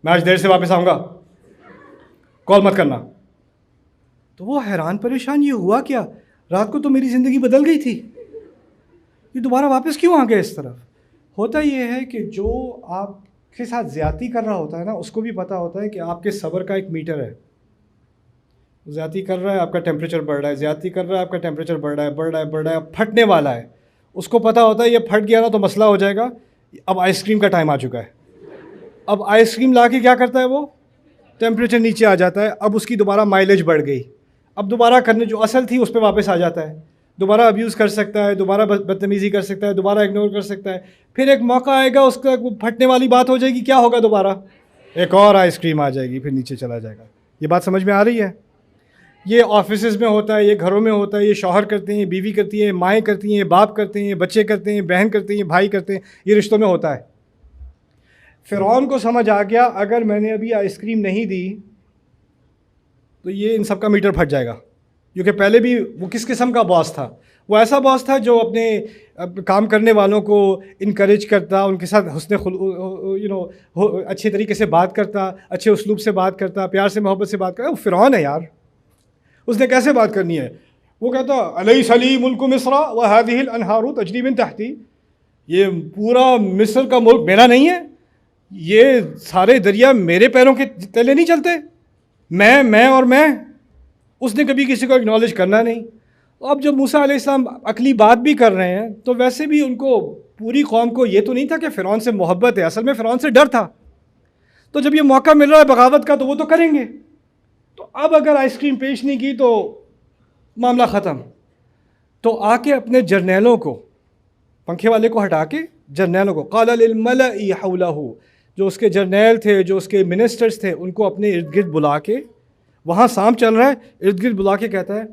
میں آج دیر سے واپس آؤں گا، کال مت کرنا. تو وہ حیران پریشان، یہ ہوا کیا، رات کو تو میری زندگی بدل گئی تھی، یہ دوبارہ واپس کیوں آ گئے اس طرف. ہوتا یہ ہے کہ جو آپ کے ساتھ زیادتی کر رہا ہوتا ہے نا، اس کو بھی پتہ ہوتا ہے کہ آپ کے صبر کا ایک میٹر ہے. زیادتی کر رہا ہے، آپ کا ٹیمپریچر بڑھ رہا ہے، زیادتی کر رہا ہے، آپ کا ٹیمپریچر بڑھ رہا ہے، پھٹنے والا ہے. اس کو پتہ ہوتا ہے یہ پھٹ گیا نا تو مسئلہ ہو جائے گا. اب آئس کریم کا ٹائم آ چکا ہے. اب آئس کریم لا کے کیا کرتا ہے، وہ ٹیمپریچر نیچے آ جاتا ہے. اب اس کی دوبارہ مائلیج بڑھ گئی، اب دوبارہ کرنے جو اصل تھی اس پہ واپس آ جاتا ہے، دوبارہ ابیوز کر سکتا ہے، دوبارہ بدتمیزی کر سکتا ہے، دوبارہ اگنور کر سکتا ہے. پھر ایک موقع آئے گا اس کا پھٹنے والی بات ہو جائے گی، کیا ہوگا؟ دوبارہ ایک اور آئس کریم آ جائے گی، پھر نیچے چلا جائے گا. یہ بات سمجھ میں آ رہی ہے؟ یہ آفیسز میں ہوتا ہے، یہ گھروں میں ہوتا ہے، یہ شوہر کرتے ہیں، بیوی کرتی ہیں، مائیں کرتی ہیں، باپ کرتے ہیں، بچے کرتے ہیں، بہن کرتے ہیں، بھائی کرتے ہیں. یہ رشتوں میں ہوتا ہے. فرعون کو سمجھ آ گیا اگر میں نے ابھی آئس کریم نہیں دی تو یہ ان سب کا میٹر پھٹ جائے گا. کیونکہ پہلے بھی وہ کس قسم کا باس تھا؟ وہ ایسا باس تھا جو اپنے کام کرنے والوں کو انکریج کرتا، ان کے ساتھ اچھے طریقے سے بات کرتا، اچھے اسلوب سے بات کرتا، پیار سے محبت سے بات کرتا. وہ فرعون ہے یار، اس نے کیسے بات کرنی ہے؟ وہ کہتا الیس لی ملک مصر وہذہ الانہار تجری من تحتی، یہ پورا مصر کا ملک میرا نہیں ہے؟ یہ سارے دریا میرے پیروں کے تلے نہیں چلتے؟ میں اور میں. اس نے کبھی کسی کو اکنالج کرنا نہیں. اب جب موسیٰ علیہ السلام عقلی بات بھی کر رہے ہیں تو ویسے بھی ان کو پوری قوم کو یہ تو نہیں تھا کہ فرعون سے محبت ہے، اصل میں فرعون سے ڈر تھا. تو جب یہ موقع مل رہا ہے بغاوت کا تو وہ تو کریں گے. تو اب اگر آئس کریم پیش نہیں کی تو معاملہ ختم. تو آ کے اپنے جرنیلوں کو، پنکھے والے کو ہٹا کے جرنیلوں کو، قال للملأ حولہ، جو اس کے جرنیل تھے، جو اس کے منسٹرز تھے، ان کو اپنے ارد گرد بلا کے، وہاں سام چل رہا ہے، ارد گرد بلا کے کہتا ہے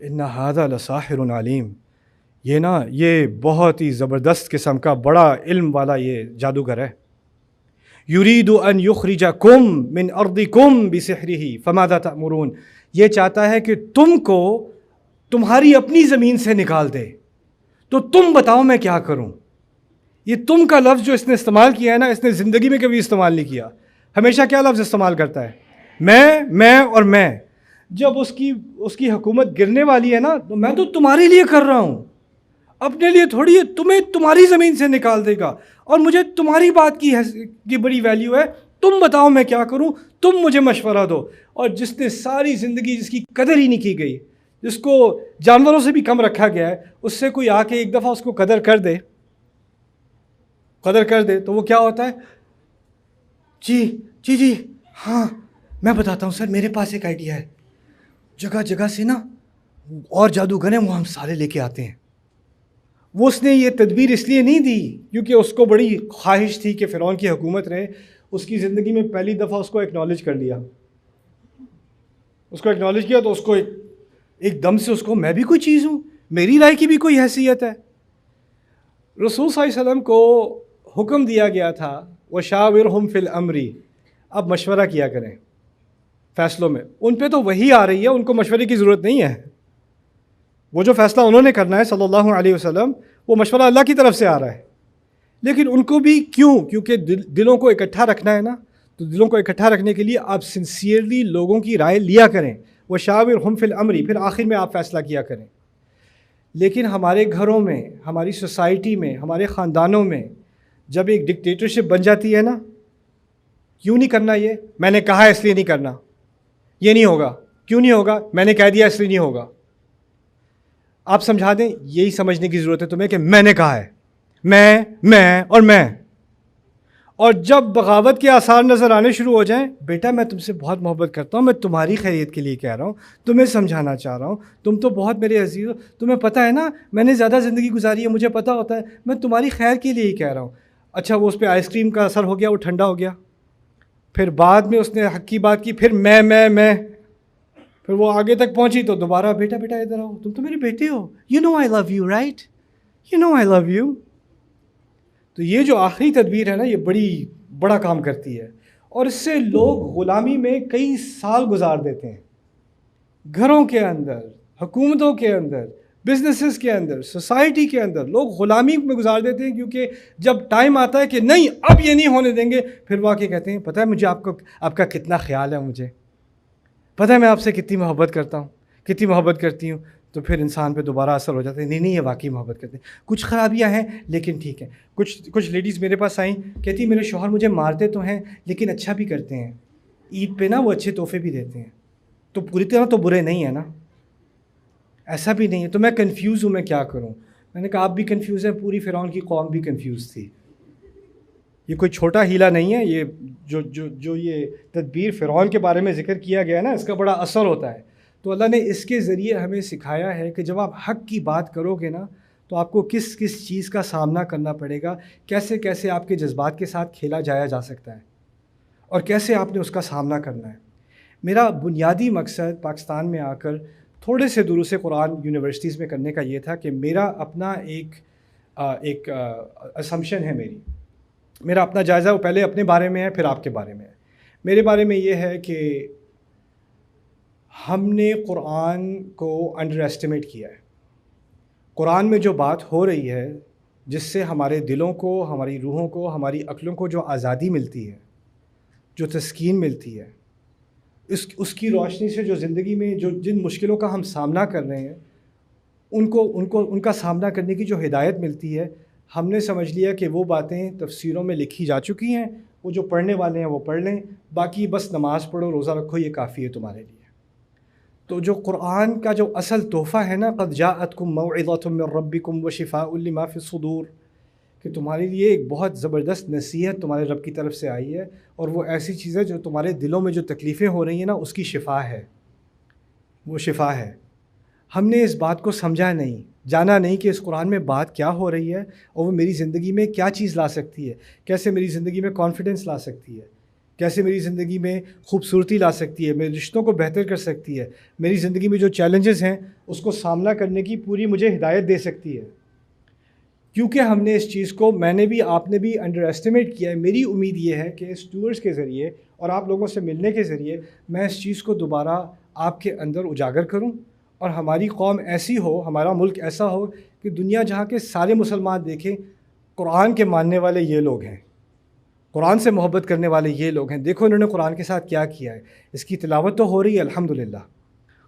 ان ھذا لساحر علیم، یہ بہت ہی زبردست قسم کا بڑا علم والا یہ جادوگر ہے. یرید ان یخرجکم من ارضکم بسحرہ فماذا تأمرون، یہ چاہتا ہے کہ تم کو تمہاری اپنی زمین سے نکال دے، تو تم بتاؤ میں کیا کروں. یہ تم کا لفظ جو اس نے استعمال کیا ہے نا، اس نے زندگی میں کبھی استعمال نہیں کیا. ہمیشہ کیا لفظ استعمال کرتا ہے؟ میں اور میں. جب اس کی حکومت گرنے والی ہے نا، تو میں تو تمہارے لیے کر رہا ہوں، اپنے لیے تھوڑی ہے. تمہیں تمہاری زمین سے نکال دے گا، اور مجھے تمہاری بات کی بڑی ویلیو ہے. تم بتاؤ میں کیا کروں، تم مجھے مشورہ دو. اور جس نے ساری زندگی جس کی قدر ہی نہیں کی گئی، جس کو جانوروں سے بھی کم رکھا گیا ہے، اس سے کوئی آ کے ایک دفعہ اس کو قدر کر دے تو وہ کیا ہوتا ہے؟ جی ہاں میں بتاتا ہوں سر، میرے پاس ایک آئیڈیا ہے. جگہ جگہ سے نا اور جادوگر ہیں، وہ ہم سارے لے کے آتے ہیں. وہ اس نے یہ تدبیر اس لیے نہیں دی کیونکہ اس کو بڑی خواہش تھی کہ فرعون کی حکومت رہے. اس کی زندگی میں پہلی دفعہ اس کو ایکنالج کر لیا، تو اس کو ایک دم سے اس کو میں بھی کوئی چیز ہوں، میری رائے کی بھی کوئی حیثیت ہے. رسول صلی اللہ علیہ وسلم کو حکم دیا گیا تھا وشاورہم فی الامر، اب مشورہ کیا کریں فیصلوں میں. ان پہ تو وحی آ رہی ہے، ان کو مشورے کی ضرورت نہیں ہے. وہ جو فیصلہ انہوں نے کرنا ہے صلی اللہ علیہ وسلم، وہ مشورہ اللہ کی طرف سے آ رہا ہے. لیکن ان کو بھی کیونکہ دلوں کو اکٹھا رکھنا ہے نا، تو دلوں کو اکٹھا رکھنے کے لیے آپ سنسیئرلی لوگوں کی رائے لیا کریں. وشاورہم فی الامر، پھر آخر میں آپ فیصلہ کیا کریں. لیکن ہمارے گھروں میں، ہماری سوسائٹی میں، ہمارے خاندانوں میں جب ایک ڈکٹیٹرشپ بن جاتی ہے نا، کیوں نہیں کرنا یہ؟ میں نے کہا اس لیے نہیں کرنا، یہ نہیں ہوگا. کیوں نہیں ہوگا؟ میں نے کہہ دیا اس لیے نہیں ہوگا. آپ سمجھا دیں، یہی سمجھنے کی ضرورت ہے تمہیں کہ میں نے کہا ہے، میں. اور جب بغاوت کے آثار نظر آنے شروع ہو جائیں، بیٹا میں تم سے بہت محبت کرتا ہوں، میں تمہاری خیریت کے لیے کہہ رہا ہوں، تمہیں سمجھانا چاہ رہا ہوں، تم تو بہت میرے عزیز ہو، تمہیں پتہ ہے نا میں نے زیادہ زندگی گزاری ہے، مجھے پتہ ہوتا ہے، میں تمہاری خیر کے لیے ہی کہہ رہا ہوں. اچھا وہ اس پہ آئس کریم کا اثر ہو گیا، وہ ٹھنڈا ہو گیا. پھر بعد میں اس نے حق کی بات کی، پھر میں پھر وہ آگے تک پہنچی تو دوبارہ بیٹا ادھر آؤ، تم تو میرے بیٹے ہو، you know I love you right, you know I love you. تو یہ جو آخری تدبیر ہے نا، یہ بڑا کام کرتی ہے. اور اس سے لوگ غلامی میں کئی سال گزار دیتے ہیں، گھروں کے اندر، حکومتوں کے اندر، بزنسز کے اندر، سوسائٹی کے اندر لوگ غلامی میں گزار دیتے ہیں. کیونکہ جب ٹائم آتا ہے کہ نہیں اب یہ نہیں ہونے دیں گے، پھر وہ آ کے کہتے ہیں پتہ ہے مجھے آپ کا کتنا خیال ہے، مجھے پتہ ہے میں آپ سے کتنی محبت کرتا ہوں، کتنی محبت کرتی ہوں. تو پھر انسان پہ دوبارہ اثر ہو جاتا ہے، نہیں یہ واقعی محبت کرتے ہیں. کچھ خرابیاں ہیں لیکن ٹھیک ہے. کچھ لیڈیز میرے پاس آئیں، کہتی میرے شوہر مجھے مارتے تو ہیں لیکن اچھا بھی کرتے ہیں، عید پہ نا وہ اچھے تحفے بھی دیتے ہیں، تو پوری طرح تو برے نہیں ہیں نا، ایسا بھی نہیں ہے. تو میں کنفیوز ہوں، میں کیا کروں؟ میں نے کہا آپ بھی کنفیوز ہیں، پوری فرعون کی قوم بھی کنفیوز تھی. یہ کوئی چھوٹا ہیلا نہیں ہے. یہ جو یہ تدبیر فرعون کے بارے میں ذکر کیا گیا ہے نا، اس کا بڑا اثر ہوتا ہے. تو اللہ نے اس کے ذریعے ہمیں سکھایا ہے کہ جب آپ حق کی بات کرو گے نا تو آپ کو کس کس چیز کا سامنا کرنا پڑے گا، کیسے کیسے آپ کے جذبات کے ساتھ کھیلا جایا جا سکتا ہے اور کیسے آپ نے اس کا سامنا کرنا ہے۔ میرا بنیادی مقصد پاکستان میں آ کر تھوڑے سے دروس قرآن یونیورسٹیز میں کرنے کا یہ تھا کہ میرا اپنا ایک اسمپشن ہے، میرا اپنا جائزہ، وہ پہلے اپنے بارے میں ہے پھر آپ کے بارے میں ہے۔ میرے بارے میں یہ ہے کہ ہم نے قرآن کو انڈر ایسٹیمیٹ کیا ہے۔ قرآن میں جو بات ہو رہی ہے، جس سے ہمارے دلوں کو، ہماری روحوں کو، ہماری عقلوں کو جو آزادی ملتی ہے، جو تسکین ملتی ہے، اس کی روشنی سے جو زندگی میں جن مشکلوں کا ہم سامنا کر رہے ہیں ان کا سامنا کرنے کی جو ہدایت ملتی ہے، ہم نے سمجھ لیا کہ وہ باتیں تفسیروں میں لکھی جا چکی ہیں، وہ جو پڑھنے والے ہیں وہ پڑھ لیں، باقی بس نماز پڑھو، روزہ رکھو، یہ کافی ہے تمہارے لیے۔ تو جو قرآن کا جو اصل تحفہ ہے نا، قد جاءتکم موعظۃ من ربکم وشفاء لما فی الصدور، کہ تمہارے لیے ایک بہت زبردست نصیحت تمہارے رب کی طرف سے آئی ہے، اور وہ ایسی چیز ہے جو تمہارے دلوں میں جو تکلیفیں ہو رہی ہیں نا، اس کی شفا ہے، وہ شفا ہے۔ ہم نے اس بات کو سمجھا نہیں، جانا نہیں کہ اس قرآن میں بات کیا ہو رہی ہے اور وہ میری زندگی میں کیا چیز لا سکتی ہے، کیسے میری زندگی میں کانفیڈنس لا سکتی ہے، کیسے میری زندگی میں خوبصورتی لا سکتی ہے، میرے رشتوں کو بہتر کر سکتی ہے، میری زندگی میں جو چیلنجز ہیں اس کو سامنا کرنے کی پوری مجھے ہدایت دے سکتی ہے۔ کیونکہ ہم نے اس چیز کو، میں نے بھی، آپ نے بھی انڈر ایسٹیمیٹ کیا ہے۔ میری امید یہ ہے کہ اس ٹورز کے ذریعے اور آپ لوگوں سے ملنے کے ذریعے میں اس چیز کو دوبارہ آپ کے اندر اجاگر کروں، اور ہماری قوم ایسی ہو، ہمارا ملک ایسا ہو کہ دنیا جہاں کے سارے مسلمان دیکھیں قرآن کے ماننے والے یہ لوگ ہیں، قرآن سے محبت کرنے والے یہ لوگ ہیں، دیکھو انہوں نے قرآن کے ساتھ کیا کیا ہے، اس کی تلاوت تو ہو رہی ہے الحمدللہ۔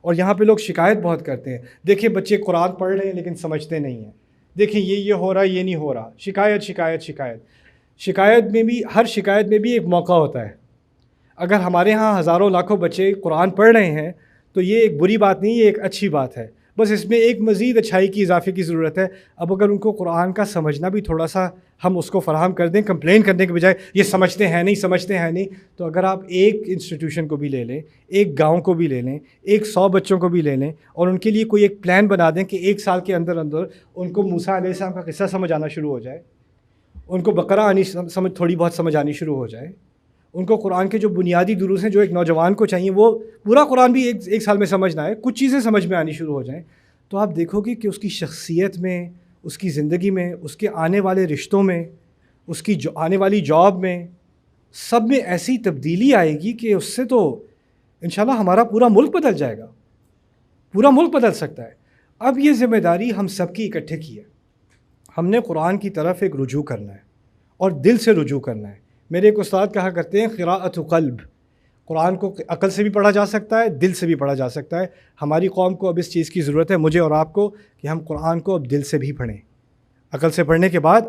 اور یہاں پہ لوگ شکایت بہت کرتے ہیں، دیکھیں بچے قرآن پڑھ رہے ہیں لیکن سمجھتے نہیں ہیں، دیکھیں یہ ہو رہا ہے، یہ نہیں ہو رہا، شکایت شکایت شکایت۔ شکایت میں بھی، ہر شکایت میں بھی ایک موقع ہوتا ہے۔ اگر ہمارے ہاں ہزاروں لاکھوں بچے قرآن پڑھ رہے ہیں تو یہ ایک بری بات نہیں، یہ ایک اچھی بات ہے، بس اس میں ایک مزید اچھائی کی، اضافے کی ضرورت ہے۔ اب اگر ان کو قرآن کا سمجھنا بھی تھوڑا سا ہم اس کو فراہم کر دیں، کمپلین کرنے کے بجائے یہ سمجھتے ہیں نہیں، سمجھتے ہیں نہیں، تو اگر آپ ایک انسٹیٹیوشن کو بھی لے لیں، ایک گاؤں کو بھی لے لیں، 100 بچوں کو بھی لے لیں، اور ان کے لیے کوئی ایک پلان بنا دیں کہ 1 سال کے اندر اندر ان کو موسیٰ علیہ السلام کا قصہ سمجھ آنا شروع ہو جائے، ان کو بقرہ تھوڑی بہت سمجھ آنی شروع ہو جائے، ان کو قرآن کے جو بنیادی دروس ہیں جو ایک نوجوان کو چاہیے، وہ پورا قرآن بھی ایک سال میں سمجھ نہ آئے، کچھ چیزیں سمجھ میں آنی شروع ہو جائیں، تو آپ دیکھو گے کہ اس کی شخصیت میں، اس کی زندگی میں، اس کے آنے والے رشتوں میں، اس کی آنے والی جاب میں، سب میں ایسی تبدیلی آئے گی کہ اس سے تو انشاءاللہ ہمارا پورا ملک بدل جائے گا، پورا ملک بدل سکتا ہے۔ اب یہ ذمہ داری ہم سب کی اکٹھے کی ہے، ہم نے قرآن کی طرف ایک رجوع کرنا ہے اور دل سے رجوع کرنا ہے۔ میرے ایک استاد کہا کرتے ہیں قراءۃ قلب، قرآن کو عقل سے بھی پڑھا جا سکتا ہے، دل سے بھی پڑھا جا سکتا ہے۔ ہماری قوم کو اب اس چیز کی ضرورت ہے، مجھے اور آپ کو، کہ ہم قرآن کو اب دل سے بھی پڑھیں، عقل سے پڑھنے کے بعد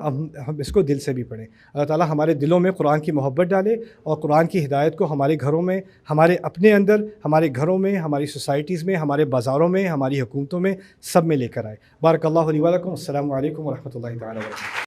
ہم اس کو دل سے بھی پڑھیں۔ اللہ تعالیٰ ہمارے دلوں میں قرآن کی محبت ڈالے اور قرآن کی ہدایت کو ہمارے گھروں میں، ہمارے اپنے اندر، ہمارے گھروں میں، ہماری سوسائٹیز میں، ہمارے بازاروں میں، ہماری حکومتوں میں، سب میں لے کر آئے۔ بارک اللہ لی و لکم۔ السلام علیکم ورحمۃ اللہ تعالیٰ وبرکاتہ۔